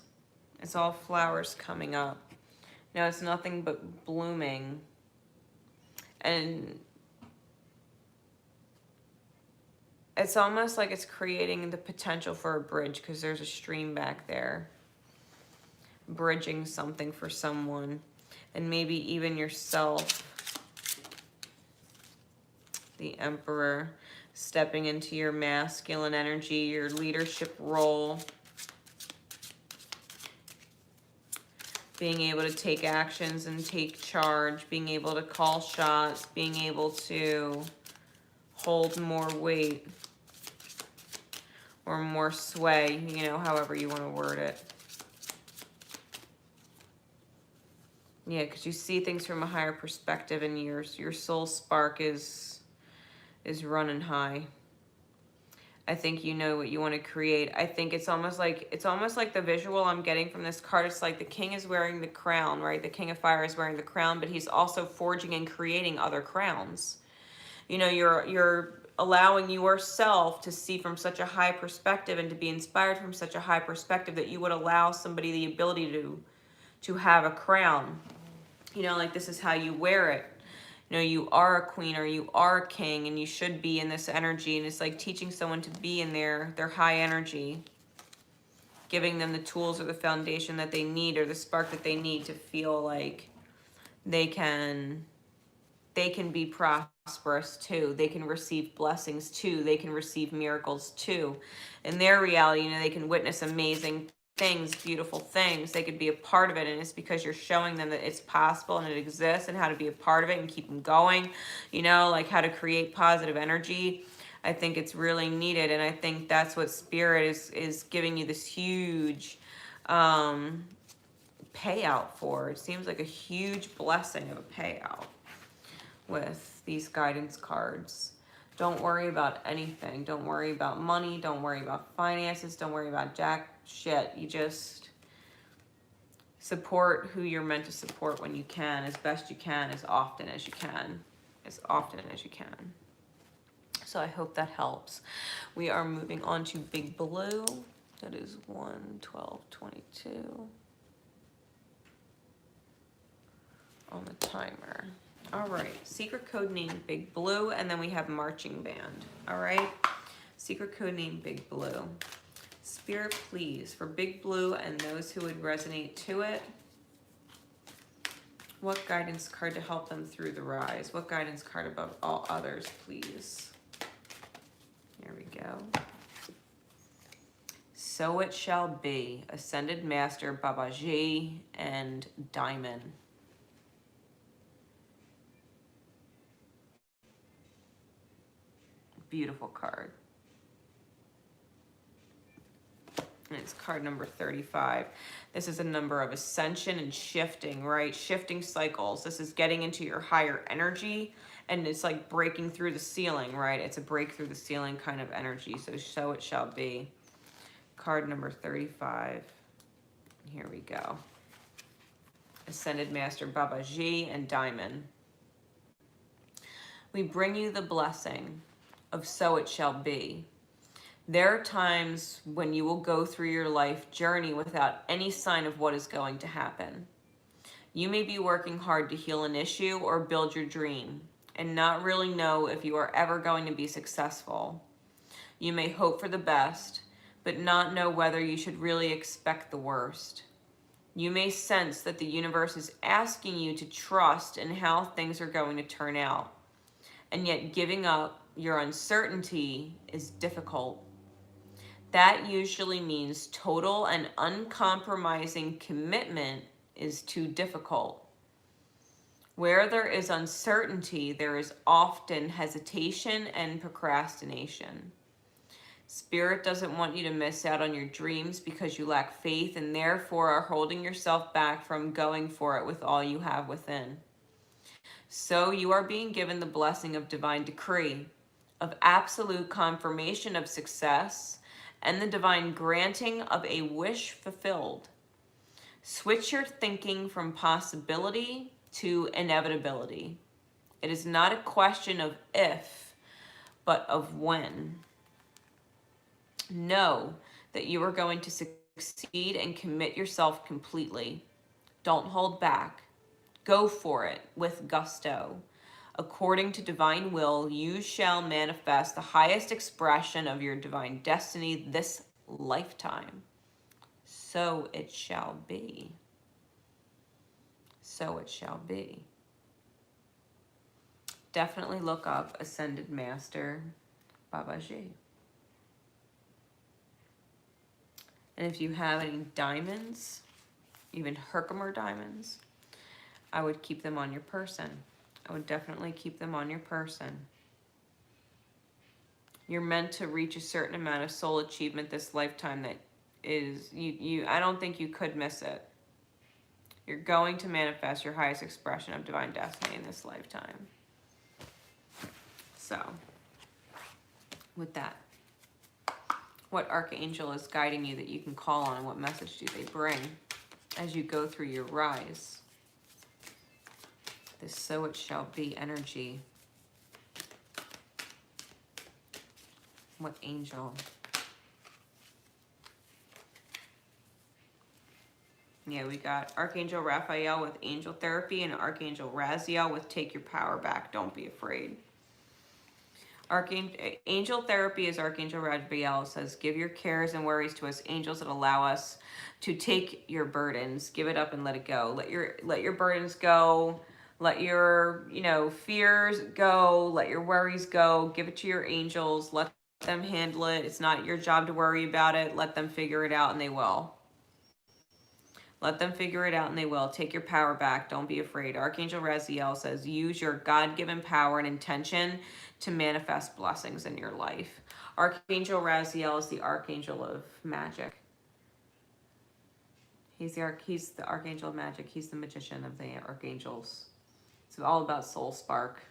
It's all flowers coming up. You know, it's nothing but blooming. And it's almost like it's creating the potential for a bridge, because there's a stream back there. Bridging something for someone. And maybe even yourself. The Emperor, stepping into your masculine energy, your leadership role. Being able to take actions and take charge. Being able to call shots. Being able to hold more weight. Or more sway, you know, however you want to word it. Yeah, because you see things from a higher perspective, and your soul spark is running high. I think you know what you want to create. I think it's almost like the visual I'm getting from this card. It's like the king is wearing the crown, right? The king of fire is wearing the crown, but he's also forging and creating other crowns. You know, you're allowing yourself to see from such a high perspective and to be inspired from such a high perspective that you would allow somebody the ability to have a crown. You know, like this is how you wear it. You know, you are a queen or you are a king, and you should be in this energy. And it's like teaching someone to be in their high energy, giving them the tools or the foundation that they need, or the spark that they need to feel like they can be prosperous too. They can receive blessings too. They can receive miracles too. In their reality, you know, they can witness amazing things, beautiful things. They could be a part of it, and it's because you're showing them that it's possible and it exists, and how to be a part of it and keep them going, you know, like how to create positive energy. I think it's really needed, and I think that's what Spirit is giving you this huge payout for. It seems like a huge blessing of a payout with these guidance cards. Don't worry about anything. Don't worry about money. Don't worry about finances. Don't worry about jack shit. You just support who you're meant to support when you can, as best you can, as often as you can. As often as you can. So I hope that helps. We are moving on to Big Blue. That is 1/12/22 on the timer. All right, secret code name Big Blue, and then we have marching band. All right, secret code name Big Blue. Spirit, please, for Big Blue and those who would resonate to it, what guidance card to help them through the rise? What guidance card above all others, please? Here we go. So It Shall Be, Ascended Master Babaji and Diamond. Beautiful card. And it's card number 35. This is a number of ascension and shifting, right? Shifting cycles. This is getting into your higher energy, and it's like breaking through the ceiling, right? It's a break through the ceiling kind of energy. So it shall be. Card number 35. Here we go. Ascended Master Babaji and Diamond. We bring you the blessing of so it shall be. There are times when you will go through your life journey without any sign of what is going to happen. You may be working hard to heal an issue or build your dream and not really know if you are ever going to be successful. You may hope for the best, but not know whether you should really expect the worst. You may sense that the universe is asking you to trust in how things are going to turn out, and yet giving up your uncertainty is difficult. That usually means total and uncompromising commitment is too difficult. Where there is uncertainty, there is often hesitation and procrastination. Spirit doesn't want you to miss out on your dreams because you lack faith and therefore are holding yourself back from going for it with all you have within. So you are being given the blessing of divine decree, of absolute confirmation of success, and the divine granting of a wish fulfilled. Switch your thinking from possibility to inevitability. It is not a question of if, but of when. Know that you are going to succeed and commit yourself completely. Don't hold back. Go for it with gusto. According to divine will, you shall manifest the highest expression of your divine destiny this lifetime. So it shall be. So it shall be. Definitely look up Ascended Master Babaji. And if you have any diamonds, even 𝗏𝗏𝗧𝗏 diamonds, I would keep them on your person. I would definitely keep them on your person. You're meant to reach a certain amount of soul achievement this lifetime that is, I don't think you could miss it. You're going to manifest your highest expression of divine destiny in this lifetime. So, with that, what archangel is guiding you that you can call on, and what message do they bring as you go through your rise? This so it shall be energy. What angel? Yeah, we got Archangel Raphael with angel therapy and Archangel Raziel with take your power back. Don't be afraid. Angel therapy is Archangel Raphael. Says, give your cares and worries to us angels that allow us to take your burdens. Give it up and let it go. Let your burdens go. Let your, fears go. Let your worries go. Give it to your angels. Let them handle it. It's not your job to worry about it. Let them figure it out, and they will. Let them figure it out, and they will. Take your power back. Don't be afraid. Archangel Raziel says, use your God-given power and intention to manifest blessings in your life. Archangel Raziel is the archangel of magic. He's the archangel of magic. He's the magician of the archangels. It's all about soul spark.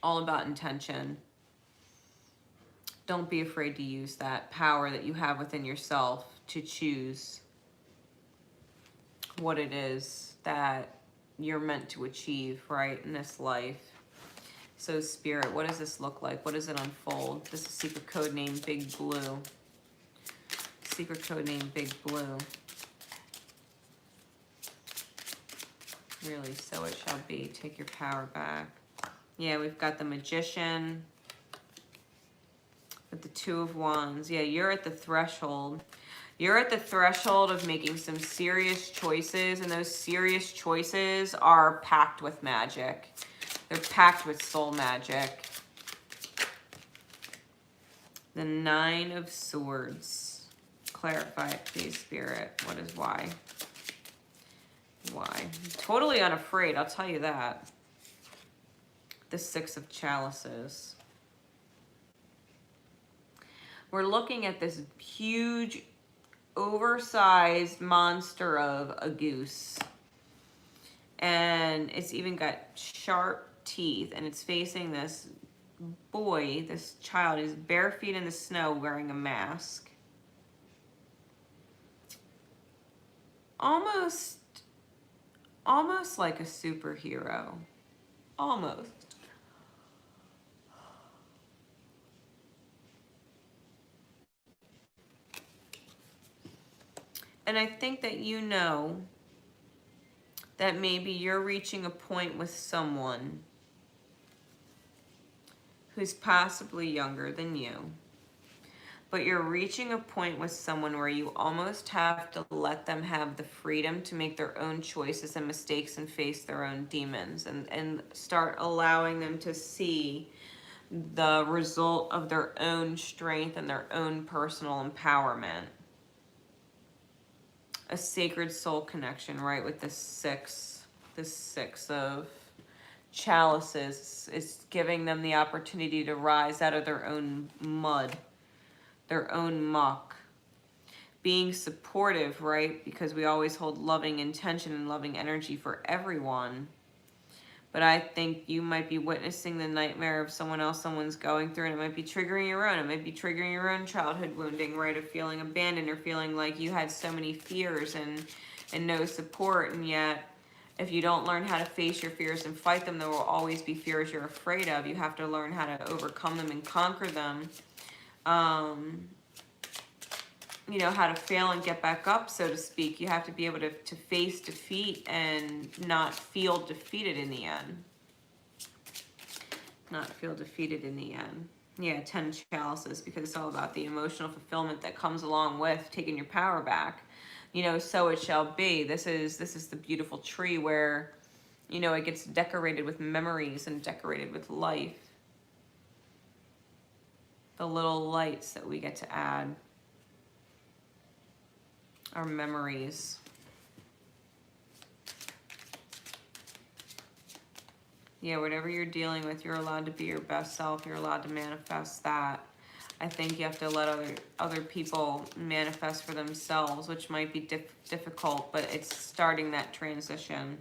All about intention. Don't be afraid to use that power that you have within yourself to choose what it is that you're meant to achieve, right, in this life. So Spirit, what does this look like? What does it unfold? This is secret code name Big Blue. Secret code name Big Blue. Really, so it shall be. Take your power back. Yeah, we've got the Magician with the Two of Wands. Yeah, you're at the threshold. You're at the threshold of making some serious choices, and those serious choices are packed with magic. They're packed with soul magic. The Nine of Swords. Clarify it, please, Spirit. What is why? Why? Totally unafraid, I'll tell you that. The Six of Chalices. We're looking at this huge, oversized monster of a goose. And it's even got sharp teeth, and it's facing this boy, this child. He's bare feet in the snow wearing a mask. Almost like a superhero. Almost. And I think that that maybe you're reaching a point with someone who's possibly younger than you. But you're reaching a point with someone where you almost have to let them have the freedom to make their own choices and mistakes and face their own demons, and start allowing them to see the result of their own strength and their own personal empowerment. A sacred soul connection, right, with this six of chalices. Is giving them the opportunity to rise out of their own mud, their own muck. Being supportive, right, because we always hold loving intention and loving energy for everyone. But I think you might be witnessing the nightmare of someone else someone's going through, and it might be triggering your own. It might be triggering your own childhood wounding, right? Of feeling abandoned or feeling like you had so many fears and no support. And yet, if you don't learn how to face your fears and fight them, there will always be fears you're afraid of. You have to learn how to overcome them and conquer them. You know, how to fail and get back up, so to speak. You have to be able to face defeat and not feel defeated in the end. Not feel defeated in the end. Yeah, 10 chalices, because it's all about the emotional fulfillment that comes along with taking your power back. You know, so it shall be. This is the beautiful tree where, you know, it gets decorated with memories and decorated with life. The little lights that we get to add are memories. Yeah, whatever you're dealing with, you're allowed to be your best self. You're allowed to manifest that. I think you have to let other people manifest for themselves, which might be difficult, but it's starting that transition.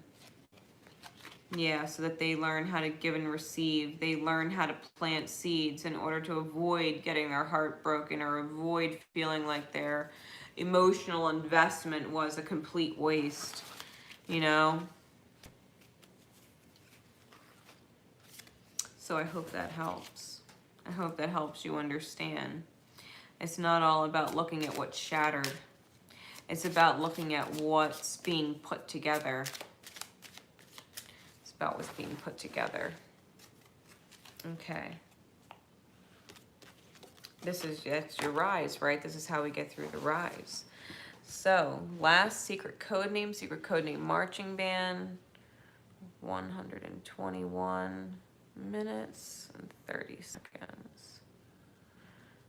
Yeah, so that they learn how to give and receive. They learn how to plant seeds in order to avoid getting their heart broken or avoid feeling like their emotional investment was a complete waste, you know? So I hope that helps. I hope that helps you understand. It's not all about looking at what's shattered. It's about looking at what's being put together. It's about what's being put together. Okay. That's your rise, right? This is how we get through the rise. So, last secret code name marching band. 121 minutes and 30 seconds.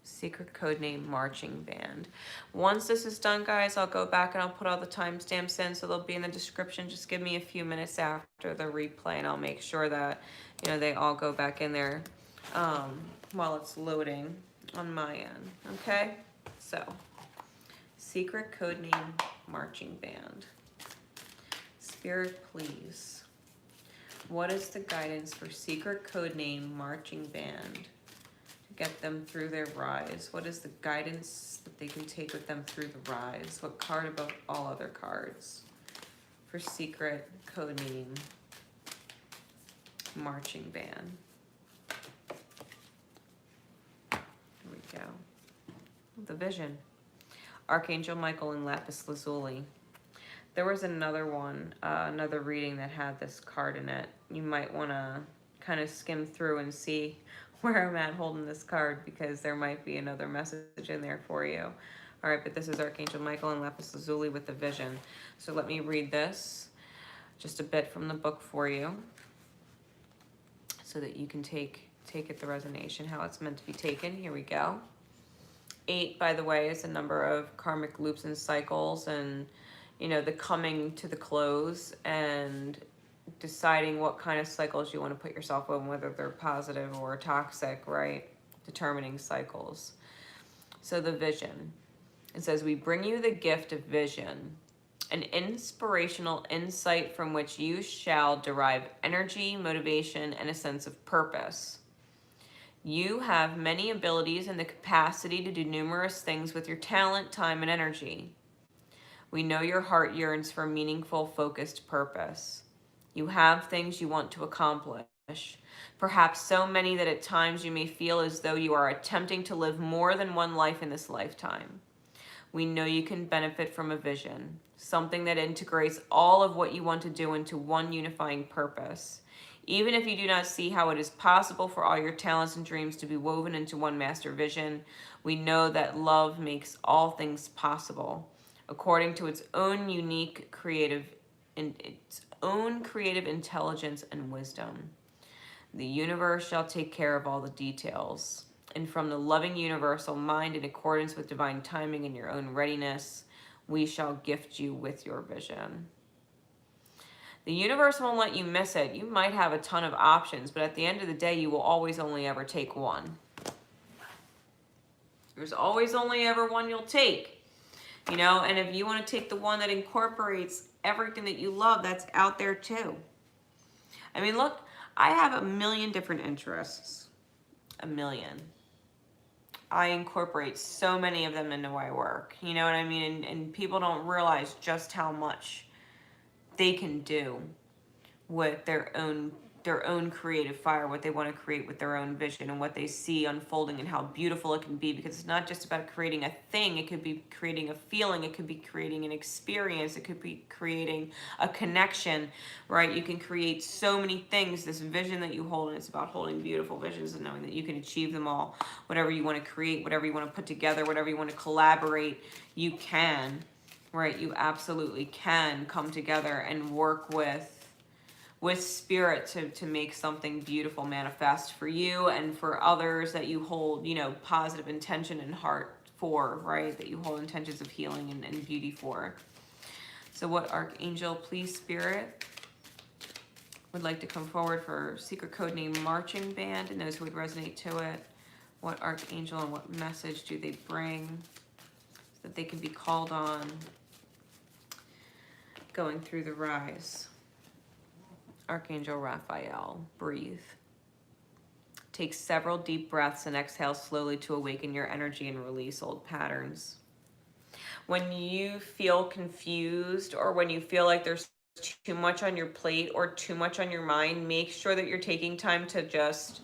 Secret code name marching band. Once this is done, guys, I'll go back and I'll put all the timestamps in, so they'll be in the description. Just give me a few minutes after the replay and I'll make sure that, you know, they all go back in there while it's loading on my end. Okay, so secret code name marching band. Spirit, please. What is the guidance for secret code name marching band to get them through their rise? What is the guidance that they can take with them through the rise? What card above all other cards for secret code name marching band? Here we go. The vision. Archangel Michael and lapis lazuli. There was another one, another reading that had this card in it. You might want to kind of skim through and see where I'm at holding this card, because there might be another message in there for you. All right, but this is Archangel Michael and lapis lazuli with the vision. So let me read this, just a bit from the book for you, so that you can take it the resonation, how it's meant to be taken. Here we go. 8, by the way, is a number of karmic loops and cycles, and you know, the coming to the close and deciding what kind of cycles you want to put yourself in, whether they're positive or toxic, right? Determining cycles. So the vision. It says, we bring you the gift of vision, an inspirational insight from which you shall derive energy, motivation, and a sense of purpose. You have many abilities and the capacity to do numerous things with your talent, time, and energy. We know your heart yearns for meaningful, focused purpose. You have things you want to accomplish, perhaps so many that at times you may feel as though you are attempting to live more than one life in this lifetime. We know you can benefit from a vision, something that integrates all of what you want to do into one unifying purpose. Even if you do not see how it is possible for all your talents and dreams to be woven into one master vision, we know that love makes all things possible, according to its own unique creative intelligence and wisdom. The universe shall take care of all the details, and from the loving universal mind, in accordance with divine timing and your own readiness, we shall gift you with your vision. The universe won't let you miss it. You might have a ton of options, but at the end of the day, you will always only ever take one. There's always only ever one you'll take. You know, and if you want to take the one that incorporates everything that you love, that's out there too. I mean, look, I have a million different interests. A million. I incorporate so many of them into my work. You know what I mean? And people don't realize just how much they can do with their own creative fire, what they want to create with their own vision and what they see unfolding and how beautiful it can be, because it's not just about creating a thing. It could be creating a feeling. It could be creating an experience. It could be creating a connection, right? You can create so many things, this vision that you hold, and it's about holding beautiful visions and knowing that you can achieve them all. Whatever you want to create, whatever you want to put together, whatever you want to collaborate, you can, right? You absolutely can come together and work with spirit to make something beautiful manifest for you and for others that you hold, you know, positive intention and heart for, right? That you hold intentions of healing and beauty for. So what archangel, please, spirit, would like to come forward for secret code name marching band and those who would resonate to it? What archangel and what message do they bring so that they can be called on going through the rise? Archangel Raphael, breathe. Take several deep breaths and exhale slowly to awaken your energy and release old patterns. When you feel confused or when you feel like there's too much on your plate or too much on your mind, make sure that you're taking time to just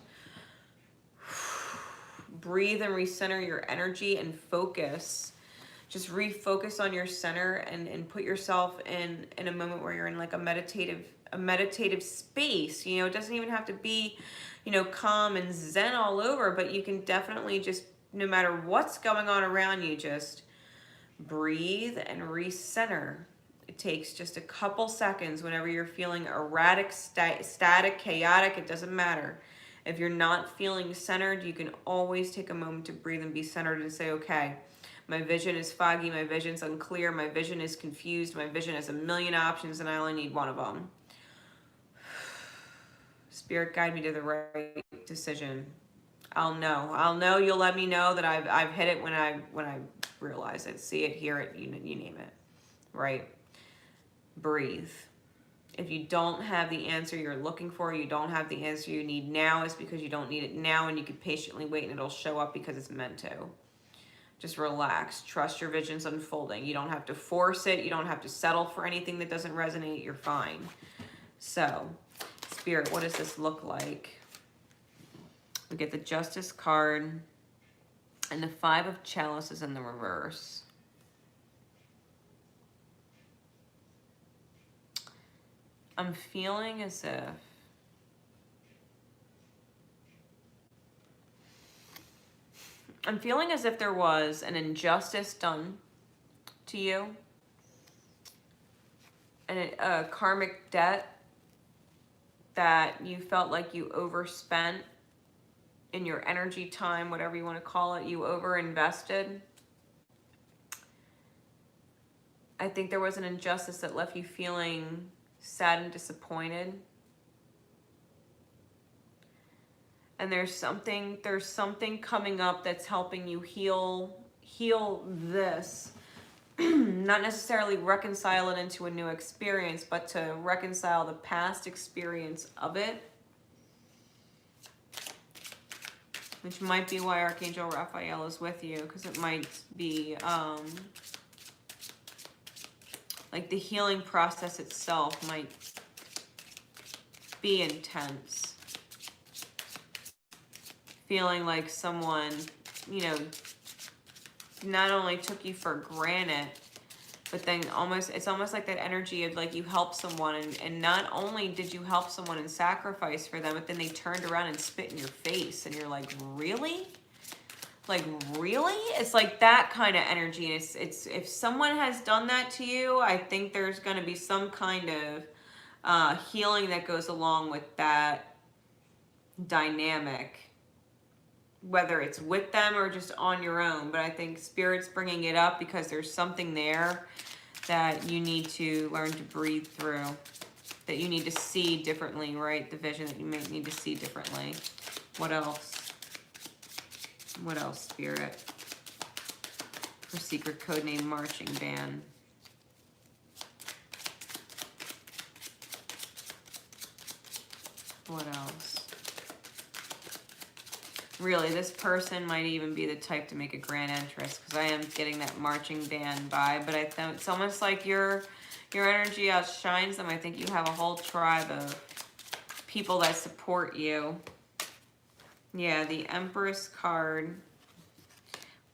breathe and recenter your energy and focus. Just refocus on your center and put yourself in a moment where you're in like a meditative space. You know, it doesn't even have to be, you know, calm and zen all over, but you can definitely just, no matter what's going on around you, just breathe and recenter. It takes just a couple seconds whenever you're feeling erratic, static, chaotic, it doesn't matter. If you're not feeling centered, you can always take a moment to breathe and be centered and say, okay, my vision is foggy, my vision's unclear, my vision is confused, my vision has a million options and I only need one of them. Spirit, guide me to the right decision. I'll know, you'll let me know that I've hit it when I realize it, see it, hear it, you name it, right? Breathe. If you don't have the answer you're looking for, you don't have the answer you need now, it's because you don't need it now, and you can patiently wait and it'll show up because it's meant to. Just relax. Trust your vision's unfolding. You don't have to force it. You don't have to settle for anything that doesn't resonate. You're fine. So, Spirit, what does this look like? We get the Justice card and the 5 of Chalices in the reverse. I'm feeling as if there was an injustice done to you, and a karmic debt that you felt like you overspent in your energy, time, whatever you want to call it. You overinvested. I think there was an injustice that left you feeling sad and disappointed. And there's something coming up that's helping you heal this. Not necessarily reconcile it into a new experience, but to reconcile the past experience of it. Which might be why Archangel Raphael is with you, because it might be like the healing process itself might be intense. Feeling like someone, you know, not only took you for granted, but then it's almost like that energy of like you helped someone, and not only did you help someone and sacrifice for them, but then they turned around and spit in your face, and you're like, really? Like, really? It's like that kind of energy. And it's if someone has done that to you, I think there's going to be some kind of healing that goes along with that dynamic, whether it's with them or just on your own. But I think Spirit's bringing it up because there's something there that you need to learn to breathe through, that you need to see differently, right? The vision that you may need to see differently. What else? What else, Spirit? For secret code name marching band. What else? Really, this person might even be the type to make a grand entrance, because I am getting that marching band vibe, but I think it's almost like your energy outshines them. I think you have a whole tribe of people that support you. Yeah, the Empress card,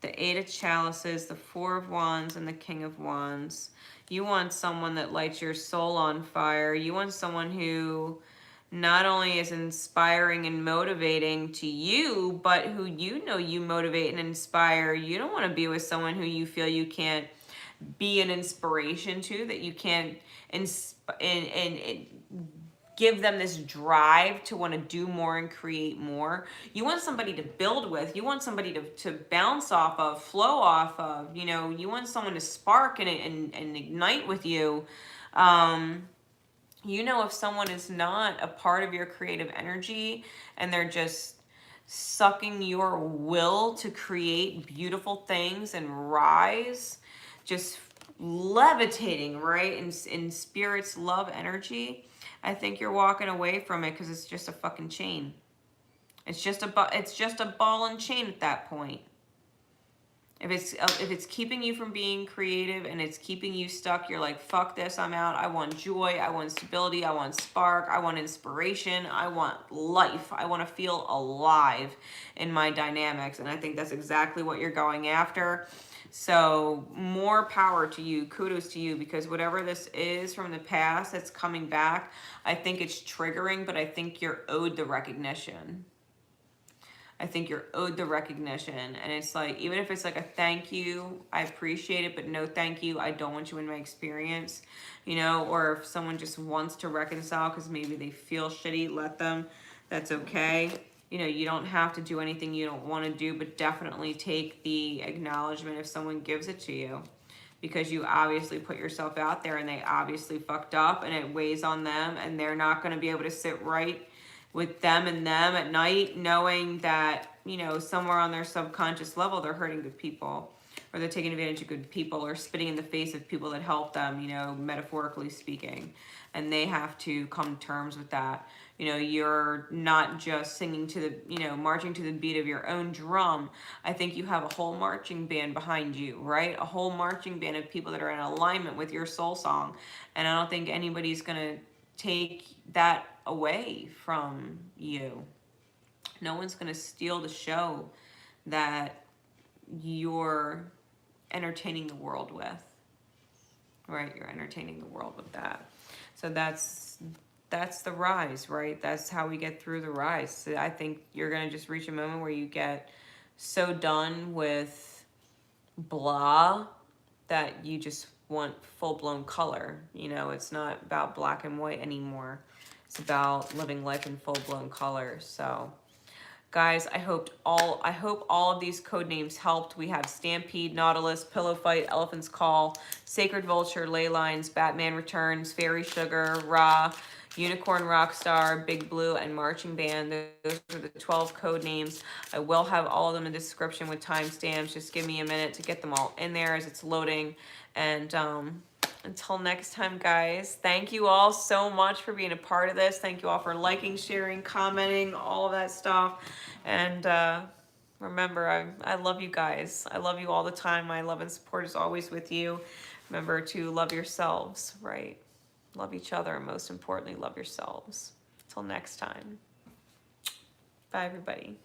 the Eight of Chalices, the Four of Wands, and the King of Wands. You want someone that lights your soul on fire. You want someone who not only is inspiring and motivating to you, but who you know you motivate and inspire. You don't want to be with someone who you feel you can't be an inspiration to, that you can't give them this drive to want to do more and create more. You want somebody to build with. You want somebody to bounce off of, flow off of. You know, you want someone to spark and ignite with you. You know, if someone is not a part of your creative energy and they're just sucking your will to create beautiful things and rise, just levitating, right, in spirit's love energy, I think you're walking away from it, because it's just a fucking chain. It's just a ball and chain at that point. If it's keeping you from being creative and it's keeping you stuck, you're like, fuck this, I'm out. I want joy, I want stability, I want spark, I want inspiration, I want life. I want to feel alive in my dynamics. And I think that's exactly what you're going after. So more power to you, kudos to you, because whatever this is from the past that's coming back, I think it's triggering, but I think you're owed the recognition. I think you're owed the recognition. And it's like, even if it's like a thank you, I appreciate it, but no thank you, I don't want you in my experience, you know. Or if someone just wants to reconcile because maybe they feel shitty, let them, that's okay. You know, you don't have to do anything you don't want to do, but definitely take the acknowledgement if someone gives it to you, because you obviously put yourself out there and they obviously fucked up and it weighs on them, and they're not going to be able to sit right with them and them at night, knowing that, you know, somewhere on their subconscious level, they're hurting good people, or they're taking advantage of good people, or spitting in the face of people that help them, you know, metaphorically speaking. And they have to come to terms with that. You know, you're not just singing to the, you know, marching to the beat of your own drum. I think you have a whole marching band behind you, right? A whole marching band of people that are in alignment with your soul song. And I don't think anybody's going to take that away from you. No one's going to steal the show that you're entertaining the world with, right? You're entertaining the world with that. So that's the rise, right? That's how we get through the rise. So I think you're going to just reach a moment where you get so done with blah that you just want full-blown color. You know, it's not about black and white anymore. It's about living life in full-blown color. So guys, I hope all of these code names helped. We have Stampede, Nautilus, Pillow Fight, Elephant's Call, Sacred Vulture, Ley Lines, Batman Returns, Fairy Sugar, Ra, Unicorn, Rockstar, Big Blue, and Marching Band. Those are the 12 code names. I will have all of them in the description with timestamps. Just give me a minute to get them all in there as it's loading. And until next time, guys, thank you all so much for being a part of this. Thank you all for liking, sharing, commenting, all of that stuff. And remember, I love you guys. I love you all the time. My love and support is always with you. Remember to love yourselves, right? Love each other, and most importantly, love yourselves. Until next time. Bye, everybody.